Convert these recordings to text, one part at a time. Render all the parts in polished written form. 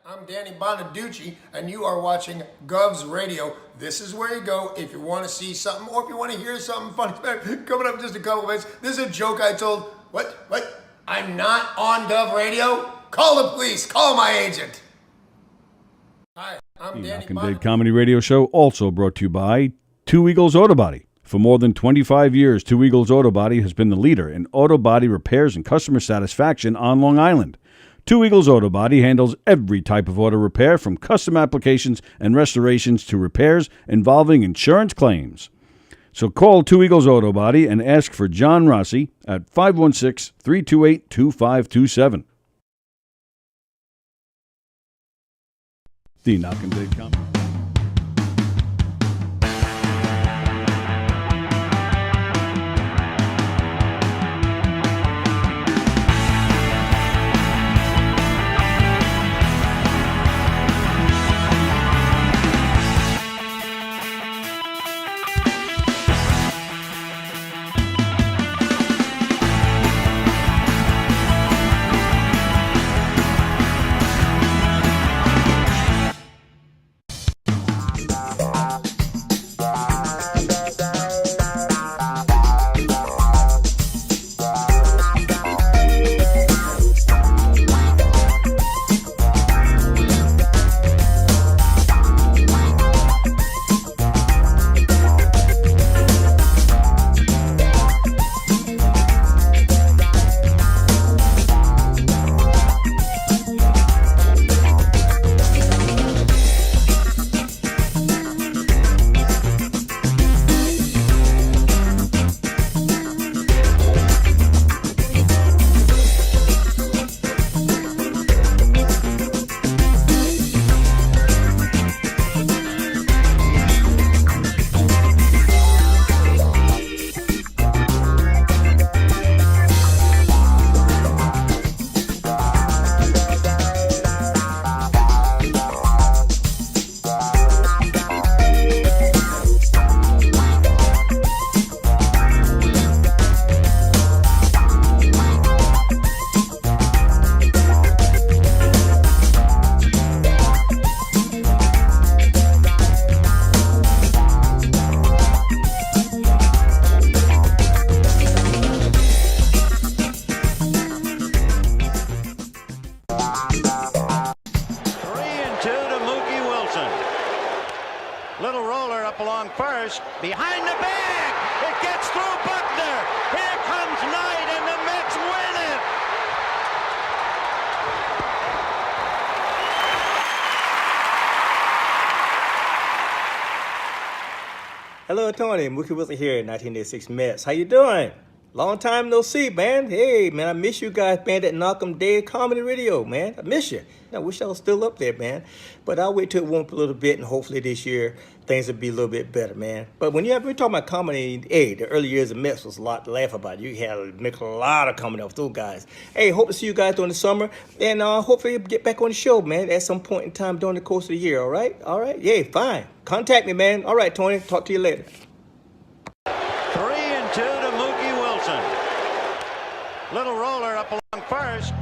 I'm Danny Bonaducci, and you are watching Gov's Radio. This is where you go if you want to see something or if you want to hear something funny. Coming up in just a couple minutes. This is a joke I told. What? I'm not on Gov Radio? Call the police. Call my agent. Hi, I'm Danny Knockem Day Comedy Radio Show, also brought to you by Two Eagles Auto Body. For more than 25 years, Two Eagles Auto Body has been the leader in auto body repairs and customer satisfaction on Long Island. Two Eagles Auto Body handles every type of auto repair, from custom applications and restorations to repairs involving insurance claims. So call Two Eagles Auto Body and ask for John Rossi at 516-328-2527. The Knockem Day Comedy. Little roller up along first, behind the bag, it gets through Buckner, here comes Knight, and the Mets win it! Hello, Tony. Mookie Wilson here, 1986 Mets. How you doing? Long time no see, man. Hey, man, I miss you guys, man, at Knockem Day Comedy Radio, man. I miss you. I wish I was still up there, man. But I'll wait till it warm up a little bit, and hopefully this year things will be a little bit better, man. But when we're talking about comedy, hey, the early years of Mets was a lot to laugh about. You had to make a lot of comedy off those guys. Hey, hope to see you guys during the summer, and hopefully get back on the show, man, at some point in time during the course of the year, all right? All right? Yeah, fine. Contact me, man. All right, Tony. Talk to you later. 3-2 to Mookie Wilson. Little roller up along first.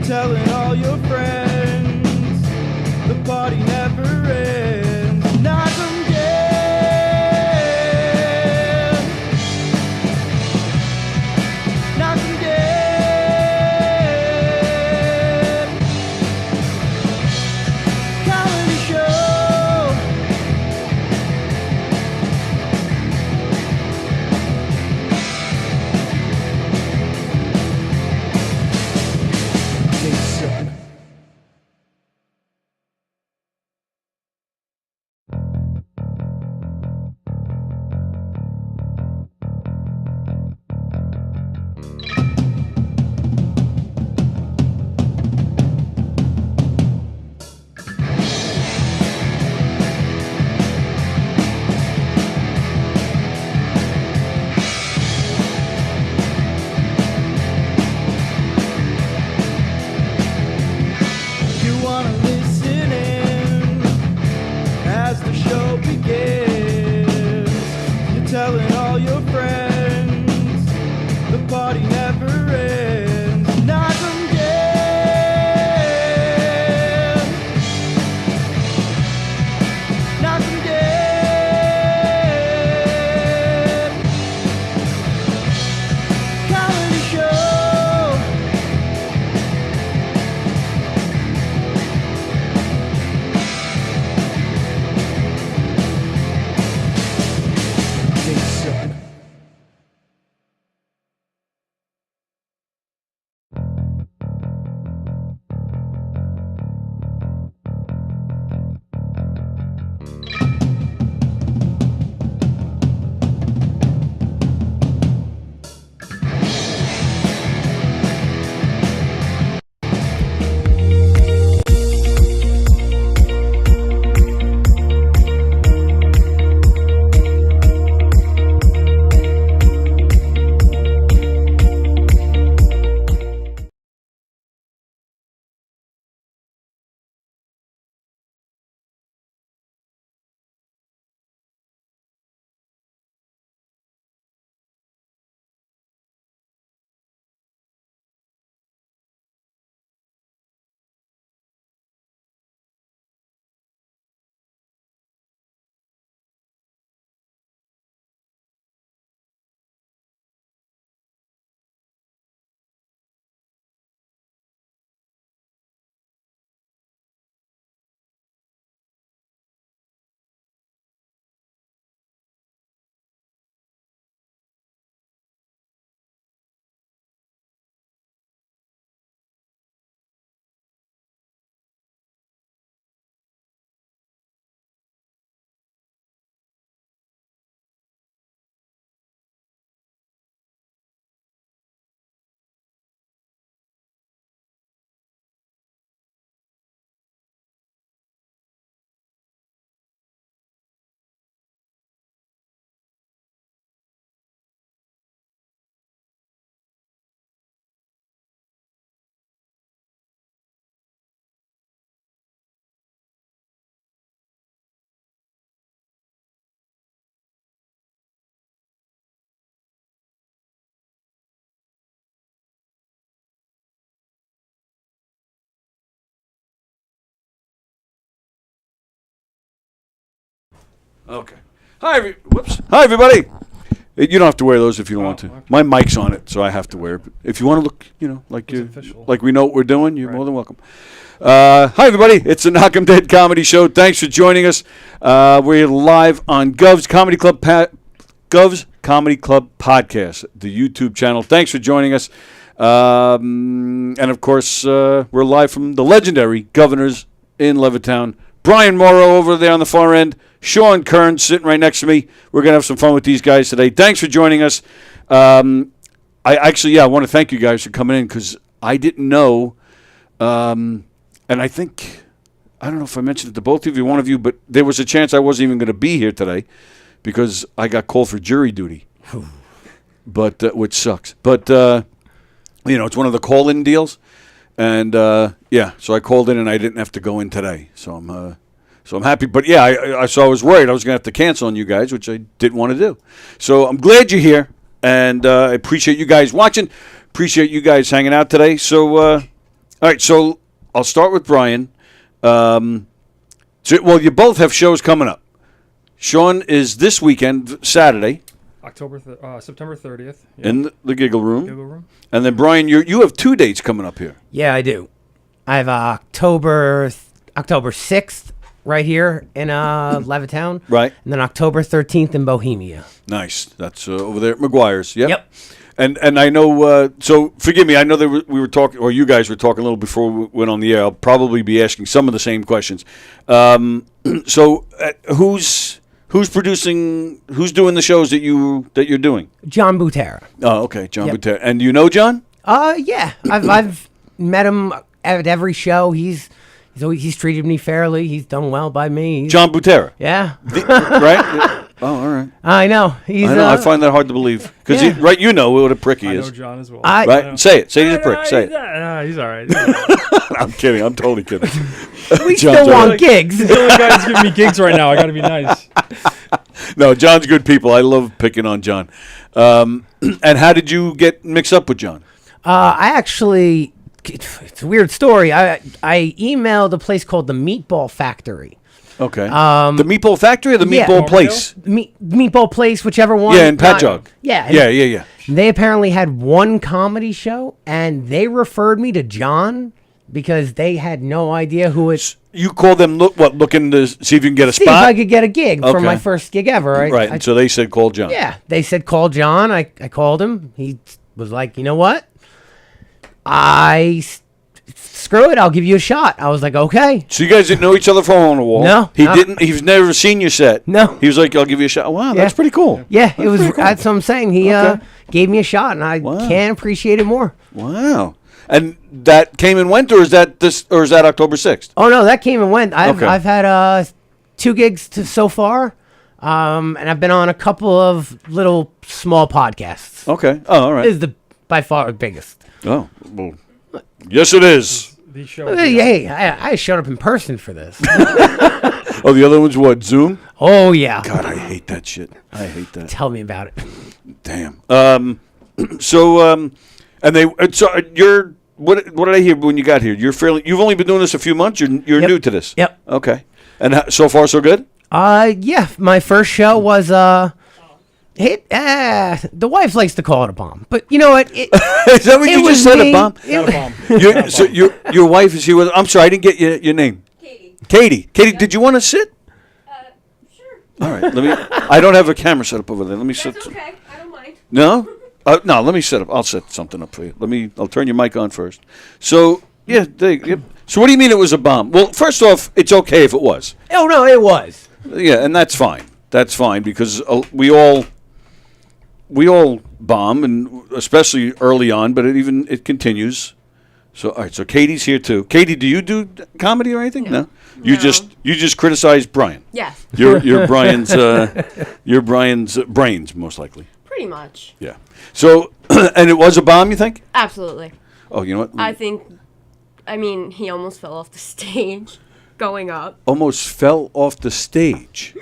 Telling all your friends the party never ends. Knockem dead. Knockem dead. Comedy show. They suck. Okay. Hi, everybody. You don't have to wear those if you don't want to. Okay. My mic's on it, so I have to wear it. If you want to look, like we know what we're doing, you're more than welcome. Hi, everybody. It's the Knockem Dead Comedy Show. Thanks for joining us. We're live on Gov's Comedy Club Gov's Comedy Club Podcast, the YouTube channel. Thanks for joining us. And, of course, we're live from the legendary Governors in Levittown. Brian Mauro over there on the far end. Sean Kearns sitting right next to me. We're going to have some fun with these guys today. Thanks for joining us. I want to thank you guys for coming in because I didn't know, and I don't know if I mentioned it to both of you, one of you, but there was a chance I wasn't even going to be here today because I got called for jury duty, but which sucks. But, it's one of the call-in deals, and, so I called in and I didn't have to go in today, so I'm happy. But, I was worried I was going to have to cancel on you guys, which I didn't want to do. So I'm glad you're here, and I appreciate you guys watching. Appreciate you guys hanging out today. So, all right, so I'll start with Brian. You both have shows coming up. Sean is this weekend, Saturday. September 30th. In the Giggle Room. Giggle Room. And then, Brian, you have 2 dates coming up here. Yeah, I do. I have October 6th right here in Levittown. Right. And then October 13th in Bohemia. Nice. That's over there at McGuire's. Yep. And I know, so forgive me, I know that we were talking, or you guys were talking a little before we went on the air. I'll probably be asking some of the same questions. Who's producing, who's doing the shows that you're doing? John Butera. Oh, okay, John Yep. Butera. And you know John? Yeah. I've met him at every show. He's treated me fairly. He's done well by me. John Butera. Yeah. Right? Oh, all right. I know. I find that hard to believe. Because, Yeah. what a prick he I is. know John as well. Right? Say it. Say he's a prick. Say it. He's all right. I'm kidding. I'm totally kidding. We John's still all want right. gigs. He's the only guy that's giving me gigs right now. I got to be nice. No, John's good people. I love picking on John. And how did you get mixed up with John? It's a weird story. I emailed a place called the Meatball Factory. Okay. The Meatball Factory or the yeah. Meatball Place? Meatball Place, whichever one. Yeah, in Patchogue. Yeah. Yeah. They apparently had one comedy show, and they referred me to John because they had no idea who it. You called them, looking to see if you can get a See spot? if I could get a gig for Okay. my first gig ever. Right, and so they said call John. Yeah, they said call John. I called him. He was like, you know what? Screw it, I'll give you a shot. I was like, okay. So you guys didn't know each other from on the wall? No. He's never seen your set? No. He was like, I'll give you a shot. Wow, that's Yeah. pretty cool. Yeah, it was. That's what I'm saying. He gave me a shot, and I can't appreciate it more. Wow. And that came and went, or is that October 6th? Oh no, that came and went. Okay. I've had 2 gigs so far, and I've been on a couple of little small podcasts. Okay. Oh, all right. This is by far the biggest. Oh, well, yes, it is. The show. Hey, I showed up in person for this. Oh, the other one's what? Zoom? Oh yeah. God, I hate that shit. I hate that. Tell me about it. Damn. And you're. What did I hear when you got here? You've only been doing this a few months. You're Yep. new to this. Yep. Okay. And so far so good. Yeah. My first show was the wife likes to call it a bomb, but you know what? Is that what you just said? A bomb? Not a bomb. So your wife is here with. I'm sorry, I didn't get your name. Katie. Katie, did you want to sit? Sure. All right. I don't have a camera set up over there. Let me sit. That's okay. I don't mind. No. No. Let me set up. I'll set something up for you. I'll turn your mic on first. So yeah. So what do you mean it was a bomb? Well, first off, it's okay if it was. Oh no, it was. Yeah, and that's fine. That's fine because we all bomb, and especially early on, but it continues. So all right, so Katie's here too. Katie, do you do comedy or anything? No. You just criticize Brian. Yes. You're Brian's brains most likely. Pretty much. Yeah. So and it was a bomb, you think? Absolutely. Oh, you know what? I mean, he almost fell off the stage going up. Almost fell off the stage.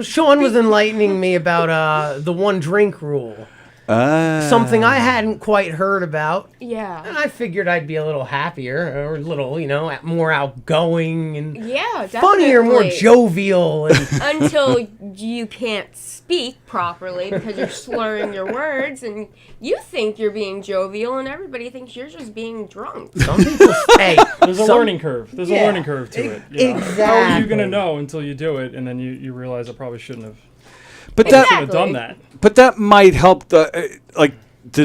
Sean was enlightening me about the one drink rule. something I hadn't quite heard about. Yeah. And I figured I'd be a little happier or a little, more outgoing and Yeah, definitely. funnier, more jovial. And Until you can't speak properly because you're slurring your words and you think you're being jovial and everybody thinks you're just being drunk. some people say There's a learning curve. There's a learning curve to it. You know? Exactly. How are you going to know until you do it, and then you realize I probably shouldn't have, But Exactly. have done that. But that might help to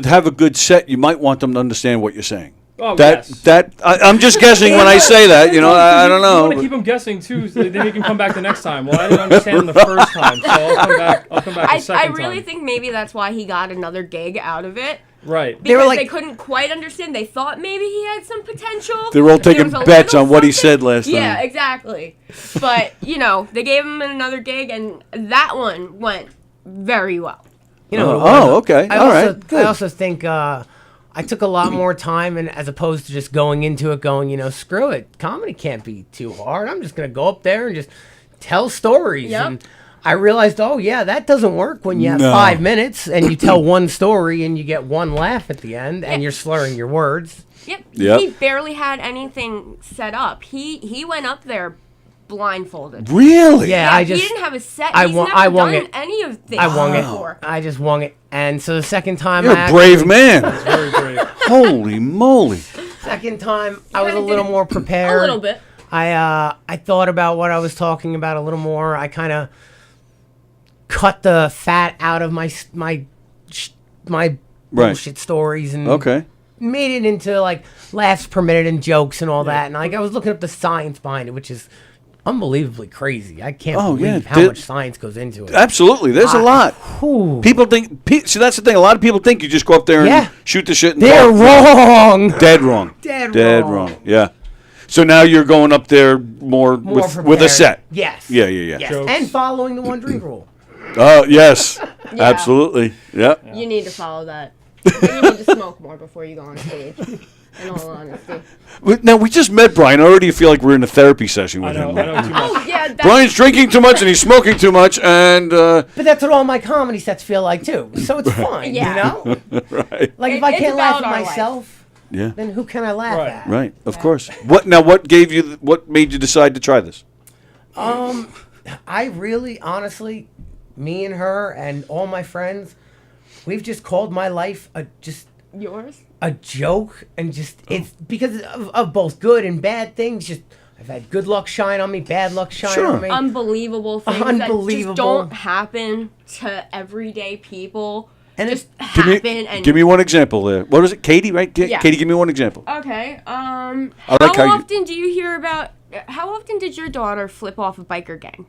have a good set. You might want them to understand what you're saying. Oh, yes. I'm just guessing when I say that. I don't You want to know. keep them guessing too, so then you can come back the next time. Well, I didn't understand the first time, so I'll come back the I second really time. think maybe that's why he got another gig out of it. Right. They were Because like- they couldn't quite understand. They thought maybe he had some potential. They were all There taking was a bets little on what he something. said last Yeah, time. exactly. But, they gave him another gig, and that one went very well. Okay. All right. I Good. also think I took a lot more time, and as opposed to just going into it going, screw it, comedy can't be too hard. I'm just gonna go up there and just tell stories. Yep. And I realized, that doesn't work when you have No. 5 minutes and you tell one story and you get one laugh at the end and you're slurring your words. Yep. Yep. He barely had anything set up. He went up there blindfolded. Really? Yeah, He didn't have a set. I He's wung- never I wung done it. any of this I wung before. it. I just wung it. And so the second time, You're I a brave man. Very brave. Holy moly. second time I was a kinda little did it more prepared. A little bit. I thought about what I was talking about a little more. I kind of cut the fat out of my bullshit stories and Okay. made it into like laughs per minute and jokes and all that. And I was looking up the science behind it, which is unbelievably crazy. I can't believe how much science goes into it. Absolutely. There's a lot. Whew. People think. See, that's the thing. A lot of people think you just go up there and Yeah. shoot the shit. And They're talk. wrong. Dead wrong. Dead wrong. wrong. Yeah. So now you're going up there more with a prepared. set. Yes. Yeah. Yes. Jokes. And following the one drink rule. Oh yes. Yeah. Absolutely. Yeah. You need to follow that. You need to smoke more before you go on stage. In all honesty. Now we just met Brian. I already feel like we're in a therapy session I with know him. too much. Oh yeah, that's Brian's drinking too much and he's smoking too much, and But that's what all my comedy sets feel like too. So it's fine, Yeah. right. Like if It- I it's can't laugh about at our life. myself, Yeah. then who can I laugh Right. at? Right. Of course. What gave you? What made you decide to try this? I really, honestly, me and her and all my friends, we've just called my life yours. a joke, and just it's because of both good and bad things. Just I've had good luck shine on me, bad luck shine Sure. on me. Unbelievable things Unbelievable. that just don't happen to everyday people. And just Give me, happen and give me one example there. What was it, Katie? Right? Yeah. Katie, give me one example. Okay. I like how How you- often do you hear about? How often did your daughter flip off a biker gang?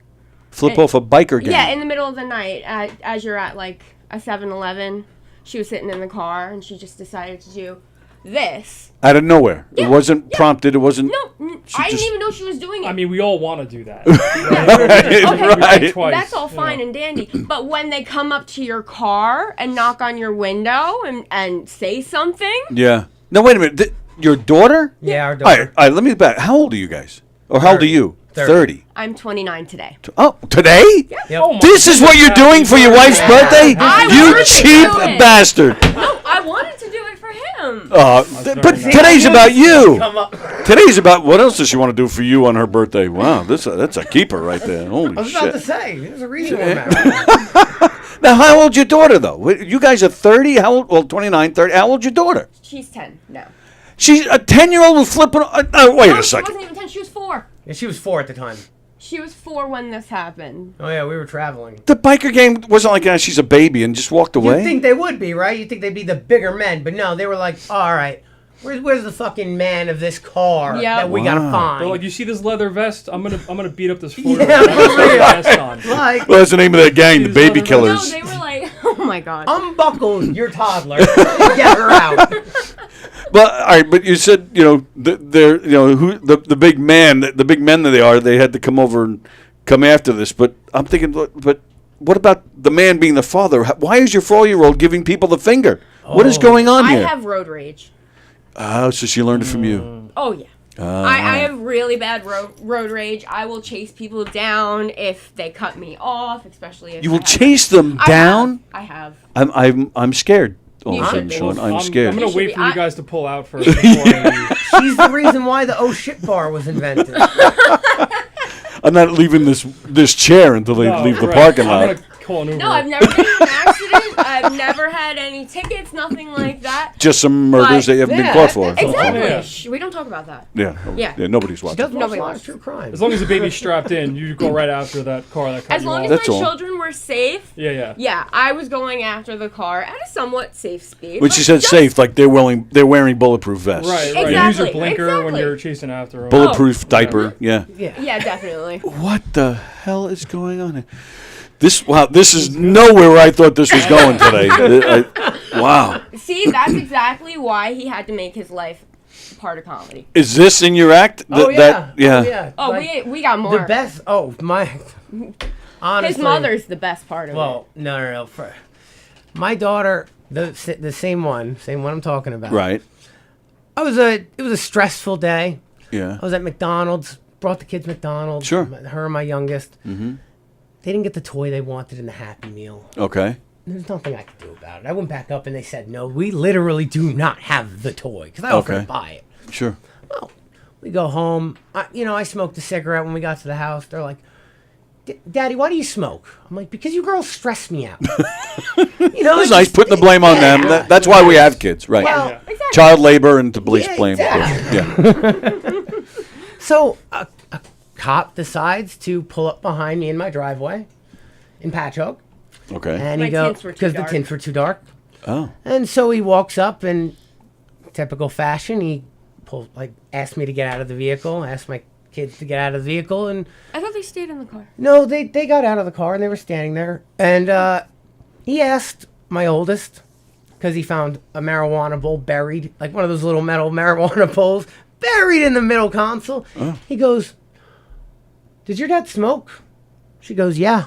Flip off a biker gang. Yeah, in the middle of the night, as you're at like a 7-Eleven, she was sitting in the car and she just decided to do this. Out of nowhere. Yeah, It wasn't yeah. prompted. It wasn't. No, I didn't even know she was doing it. I mean, we all want to do that. Okay, Right. Twice, that's all you fine know. and dandy. But when they come up to your car and knock on your window and say something, Yeah. No, wait a minute. Your daughter? Yeah, our All daughter. right. All right. Let me back. How old are you guys? Or how old are 30. you? 30. 30. I'm 29 today. Oh, today? Yep. Oh my This is what you're doing for your wife's birthday? I You wanted to cheap do it. bastard. No, I wanted to do it for him. But very today's about you. Come up. Today's about what else does she want to do for you on her birthday? Wow, that's a keeper right there. Holy I was about to shit. say, there's a reason we're married. Now, how old's your daughter, though? You guys are 30? How old? Well, 29, 30. How old's your daughter? She's 10 now. She's a 10-year-old with flipping. Wait No, a she second. wasn't even 10. She was 4. Yeah, she was 4 at the time. She was 4 when this happened. Oh yeah, we were traveling. The biker gang wasn't like she's a baby and just walked away. You'd think they would be, right? You'd think they'd be the bigger men, but no, they were like, all right, where's the fucking man of this car Yep. that we gotta They're find? like, you see this leather vest? I'm gonna beat up this 4 Yeah, for real. vest on. Like, Well, that's the name of that gang, the She's Baby other- Killers. No, they were like, oh my god. unbuckle your toddler and get her out. Well, all right, but you said they're the big man, the big men that they are. They had to come over and come after this. But I'm thinking, but what about the man being the father? Why is your 4-year-old giving people the finger? What is going on I here? have road rage. Oh, so she learned it from you. Oh yeah. I have really bad road rage. I will chase people down if they cut me off, especially if You will chase them down? I have. I'm scared. All of a sudden, should. Sean. I'm I'm scared. gonna wait be- for you guys to pull out first. Before I She's the reason why the oh shit bar was invented. I'm not leaving this chair until they leave the right. parking I'm lot. gonna call an Uber. No, I've never been in an accident. I've never had any tickets, nothing like that. Just some murders that you haven't been Yeah, caught for. Exactly. Yeah. Shh, we don't talk about that. Yeah. Yeah. Nobody's She watching. does watch Nobody a lot wants- of true crime. As long as the baby's strapped in, you go right after that car that cut As you long off. as That's my all. children were safe. Yeah. Yeah, I was going after the car at a somewhat safe speed. When but she said just- safe, like they're wearing bulletproof vests. Right. You use Exactly, your blinker when exactly. you're chasing after them. Bulletproof diaper. Yeah. Yeah. Yeah, definitely. What the hell is going on here? This is nowhere where I thought this was going today. Wow. See, that's exactly why he had to make his life part of comedy. Is this in your act? Oh yeah. Oh yeah. Oh, Like, we got more. the best. Oh my. Honestly. His mother's the best part of it. Well, no. For my daughter, the same one I'm talking about. Right. It was a stressful day. Yeah. I was at McDonald's. Brought the kids McDonald's. Sure. Her and my youngest. Mm-hmm. They didn't get the toy they wanted in the Happy Meal. Okay. There's nothing I could do about it. I went back up and they said, no, we literally do not have the toy. Because I offered Okay. to buy it. Sure. Well, we go home. I smoked a cigarette when we got to the house. They're like, Daddy, why do you smoke? I'm like, because you girls stress me out. It's nice putting the blame on them. That's why we have kids, right? Well, exactly. Child labor and to police Yeah, blame. exactly. Yeah. So a cop decides to pull up behind me in my driveway in Patchogue. Okay. And My he goes, tints were too because the dark. tints were too dark. Oh. And so he walks up and, typical fashion, he asked me to get out of the vehicle, asked my kids to get out of the vehicle, and I thought they stayed in the car. no, they got out of the car and they were standing there. And he asked my oldest, because he found a marijuana bowl buried, like one of those little metal marijuana bowls, buried in the middle console. He goes, did your dad smoke? She goes, yeah.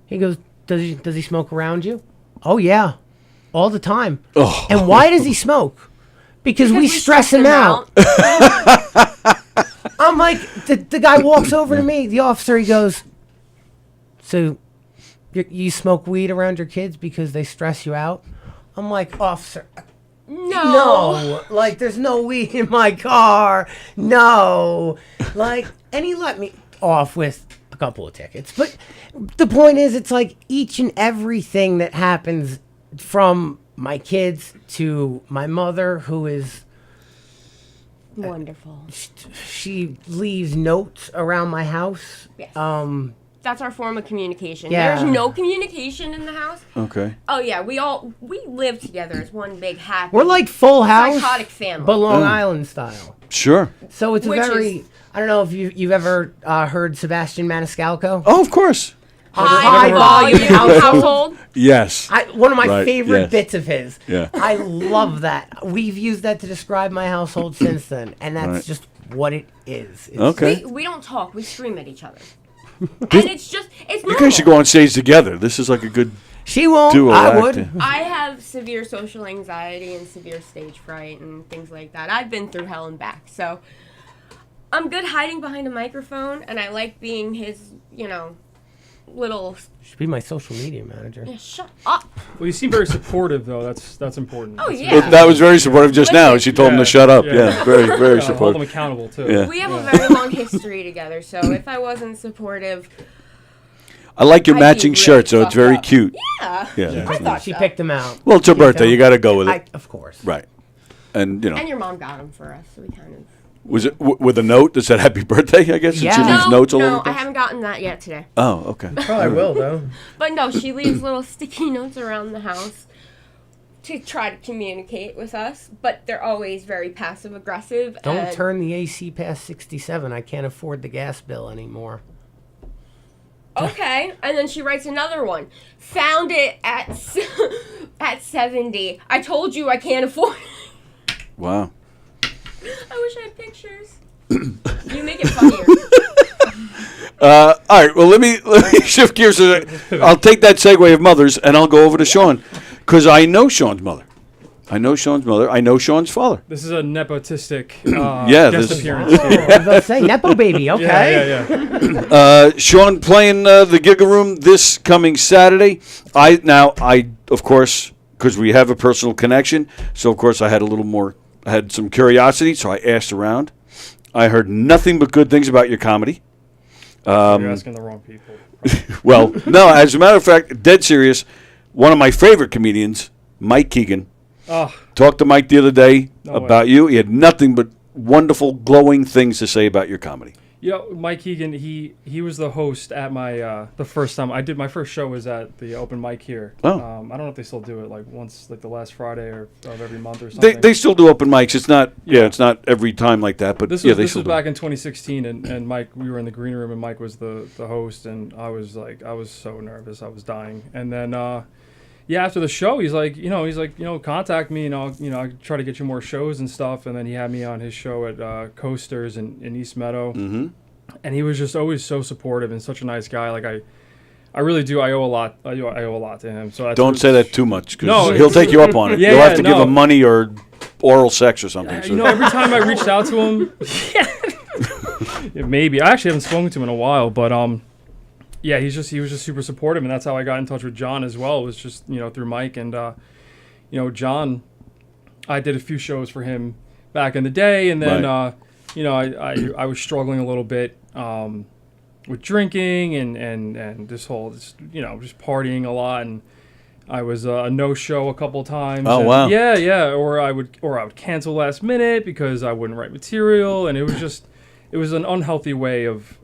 He goes, does he smoke around you? Oh, yeah. All the time. Oh. And why does he smoke? Because we stress him out. I'm like, the guy walks over to me, the officer, he goes, so you smoke weed around your kids because they stress you out? I'm like, officer, no. Like, there's no weed in my car. No. Like, and he let me off with a couple of tickets. But the point is, it's like each and everything that happens from my kids to my mother, who is... Wonderful. She leaves notes around my house. Yes. That's our form of communication. Yeah. There's no communication in the house. Okay. Oh yeah, we live together as one big happy. We're like Full House, psychotic family. but Long Island style. Sure. So it's Which very... is- I don't know if you've ever heard Sebastian Maniscalco. Oh, of course. high volume household. Yes. One of my Right, favorite yes. bits of his. Yeah. I love that. We've used that to describe my household since then, and that's Right. just what it is. It's- Okay. We don't talk. We scream at each other. And it's You normal. guys should go on stage together. This is like a good She won't. duo I act. would. I have severe social anxiety and severe stage fright and things like that. I've been through hell and back, so I'm good hiding behind a microphone, and I like being his, little. Should be my social media manager. Yeah, shut up. Well, you seem very supportive, though. That's important. Oh That's yeah. That was very supportive just now. Listen. She told him to shut up. Yeah, very, very gotta hold them supportive. accountable too. Yeah. We have a very long history together, so if I wasn't supportive, I like your I'd be matching really shirt, so it's fucked very up. cute. yeah. Yeah. I thought She so. picked them out. Well, it's her birthday. You got to go with it. Of course. Right. And, And your mom got them for us, so we kind of. was it with a note that said happy birthday, I guess? Did Yeah. she leave No, notes all over no, the I place? haven't gotten that yet today. Oh, okay. Probably will though. But no, she leaves little sticky notes around the house to try to communicate with us, but they're always very passive aggressive. Don't and turn the AC past 67. I can't afford the gas bill anymore. Okay, and then she writes another one. Found it at 70. I told you I can't afford it. Wow. I wish I had pictures. You make it funnier. All right. Well, let me shift gears. I'll take that segue of mothers, and I'll go over to Sean, because I know Sean's mother. I know Sean's mother. I know Sean's father. This is a nepotistic Yeah, guest this- appearance. I was about to say, Nepo baby, okay. Yeah. Sean playing the Giga Room this coming Saturday. I of course, because we have a personal connection, so of course I had some curiosity, so I asked around. I heard nothing but good things about your comedy. You're asking the wrong people. Well, no, as a matter of fact, dead serious, one of my favorite comedians, Mike Keegan, Oh, talked to Mike the other day No about you. He had nothing but wonderful, glowing things to say about your comedy. Mike Keegan, he was the host at my the first time I did my first show was at the open mic here. Oh. I don't know if they still do it like once like the last Friday of every month or something. They still do open mics. It's not it's not every time like that, but This yeah, was, they this still was do. back in 2016, and Mike, we were in the green room, and Mike was the host, and I was so nervous, I was dying. And then, after the show, he's like, contact me, and I'll try to get you more shows and stuff. And then he had me on his show at Coasters in East Meadow, and he was just always so supportive and such a nice guy. Like I really do. I owe a lot. I owe a lot to him. So that's Don't say that too much, because No, he'll take you up on it. Yeah, You'll have yeah, to give no. him money or oral sex or something. So. every time I reached out to him, yeah, maybe I actually haven't spoken to him in a while, but he was just super supportive, and that's how I got in touch with John as well. It was just through Mike, and John, I did a few shows for him back in the day, and then Right. I was struggling a little bit with drinking and this whole just partying a lot, and I was a no-show a couple times. Oh, and wow. Yeah, or I would cancel last minute because I wouldn't write material, and it was an unhealthy way of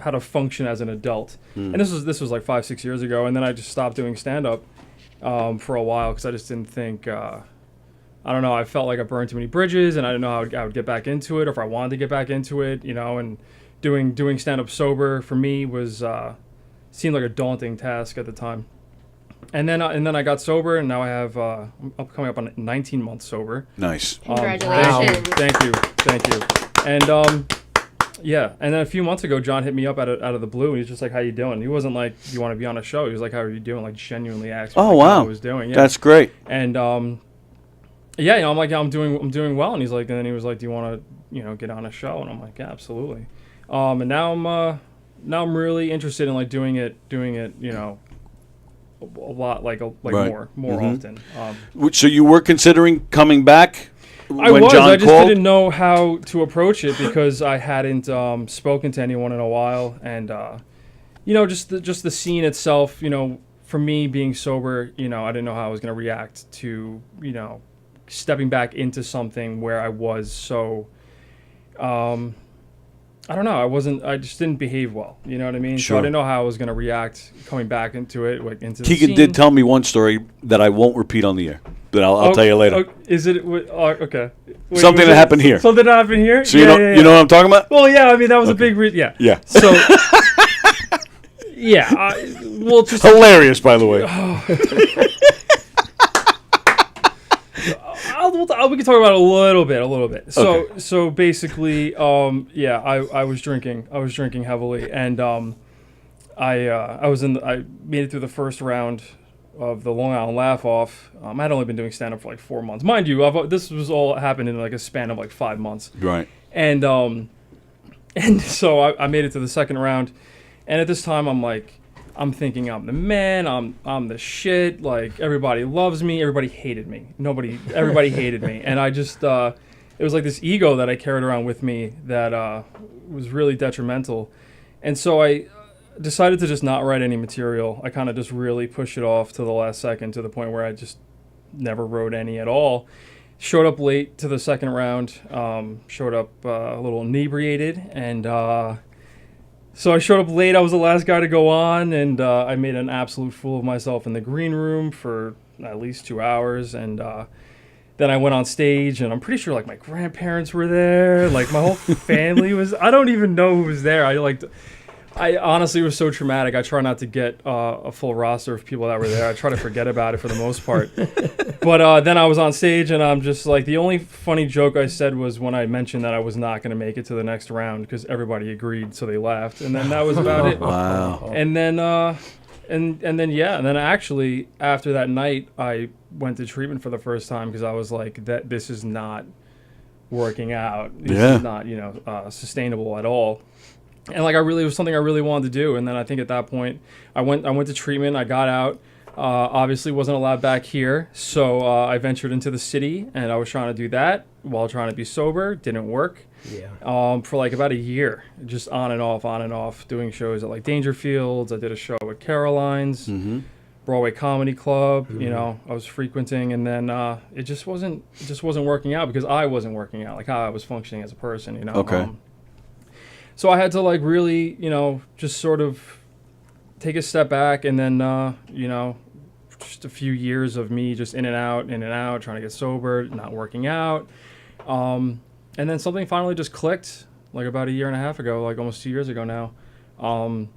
how to function as an adult. And this was like 5-6 years ago, and then I just stopped doing stand-up for a while because I just didn't think. I don't know. I felt like I burned too many bridges, and I didn't know how I would get back into it, or if I wanted to get back into it. And doing stand-up sober for me was seemed like a daunting task at the time. And then I got sober, and now I have I'm coming up on 19 months sober. Nice. Congratulations. Thank you. And and then a few months ago, John hit me up out of the blue, and he's just like, "How you doing?" He wasn't like, "You want to be on a show?" He was like, "How are you doing?" Like genuinely asked me Oh, like, wow. how I was doing. Yeah. That's great. And I'm like, "Yeah, I'm doing well." And he's like, and then he was like, "Do you want to get on a show?" And I'm like, "Yeah, absolutely." And now I'm really interested in like doing it a lot like Right. more often. So you were considering coming back I when was. John I just called? didn't know how to approach it because I hadn't spoken to anyone in a while, and just the scene itself. For me being sober, I didn't know how I was going to react to stepping back into something where I was so. I don't know. I just didn't behave well. You know what I mean? Sure. So I didn't know how I was going to react coming back into it, like into the Keegan scene. did tell me one story that I won't repeat on the air, but I'll tell you later. Is it? Okay. Wait, Something was that it happened here. Something that happened here. So you know what I'm talking about? Well, yeah. I mean, that was a big reason. Yeah. Yeah. So. Yeah. Well, just. Hilarious, by the way. We can talk about it a little bit. So, Okay. so basically, I was drinking. I was drinking heavily, and I made it through the first round of the Long Island Laugh Off. I'd only been doing stand up for like 4 months, mind you. This was all happened in like a span of like 5 months, Right. and so I made it to the second round, and at this time I'm thinking I'm the man, I'm the shit, like everybody loves me, everybody hated me. Everybody hated me. And I just, it was like this ego that I carried around with me that was really detrimental. And so I decided to just not write any material. I kind of just really pushed it off to the last second to the point where I just never wrote any at all. Showed up late to the second round, showed up a little inebriated, and so I showed up late. I was the last guy to go on, and I made an absolute fool of myself in the green room for at least 2 hours. And then I went on stage, and I'm pretty sure like my grandparents were there, like my whole family was. I don't even know who was there. I honestly was so traumatic. I try not to get a full roster of people that were there. I try to forget about it for the most part. But then I was on stage, and I'm just like, the only funny joke I said was when I mentioned that I was not going to make it to the next round because everybody agreed, so they laughed. And then that was about it. Wow. And then And then actually after that night, I went to treatment for the first time because I was like, that this is not working out. This is not, sustainable at all. And like it was something I really wanted to do. And then I think at that point, I went to treatment. I got out. Obviously wasn't allowed back here, so I ventured into the city, and I was trying to do that while trying to be sober. Didn't work. Yeah. For like about a year, just on and off, doing shows at like Dangerfields. I did a show at Caroline's, Broadway Comedy Club. I was frequenting, and then it just wasn't working out because I wasn't working out, like how I was functioning as a person. Okay. So I had to like really, just sort of take a step back, and then just a few years of me just in and out, trying to get sober, not working out. And then something finally just clicked like about a year and a half ago, like almost 2 years ago now. I'm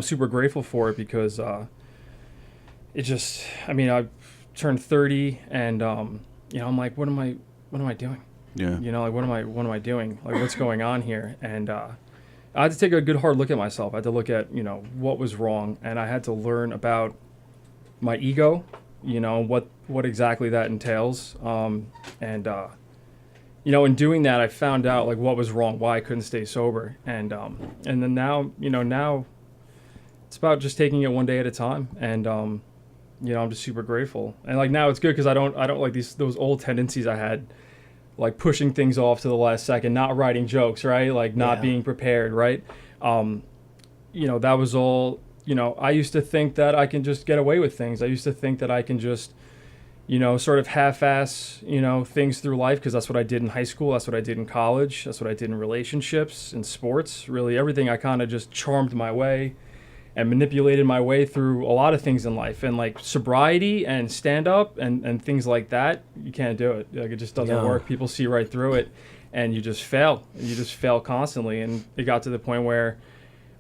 super grateful for it because I turned 30 and, I'm like, what am I doing? Yeah. Like, what am I doing? Like, what's going on here? And I had to take a good hard look at myself. I had to look at, what was wrong. And I had to learn about my ego, what exactly that entails. In doing that, I found out like what was wrong, why I couldn't stay sober, and then now it's about just taking it one day at a time, and I'm just super grateful, and like now it's good because I don't like those old tendencies I had, like pushing things off to the last second, not writing jokes, right, like not being prepared, right, that was all. I used to think that I can just get away with things. I used to think that I can just sort of half-ass, things through life because that's what I did in high school. That's what I did in college. That's what I did in relationships, in sports. Really, everything I kind of just charmed my way and manipulated my way through a lot of things in life. And like sobriety and stand-up and things like that, you can't do it. Like it just doesn't work. People see right through it, and you just fail. You just fail constantly. And it got to the point where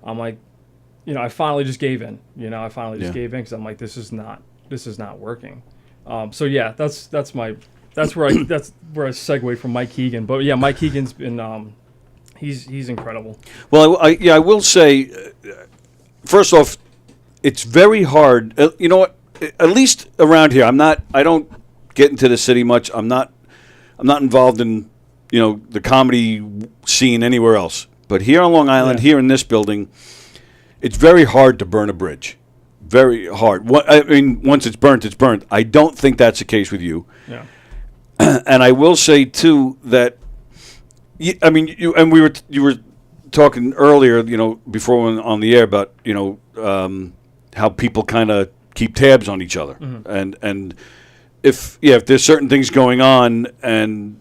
I'm like, I finally just gave in. I finally just gave in because I'm like, this is not working. That's where I segued from Mike Keegan. But yeah, Mike Keegan's been he's incredible. Well, I will say, first off, it's very hard. You know what? At least around here, I don't get into the city much. I'm not involved in the comedy scene anywhere else. But here on Long Island, here in this building, it's very hard to burn a bridge. Very hard. Once it's burnt, it's burnt. I don't think that's the case with you. Yeah. And I will say too that, you were talking earlier, before we went on the air about how people kind of keep tabs on each other, and if there's certain things going on, and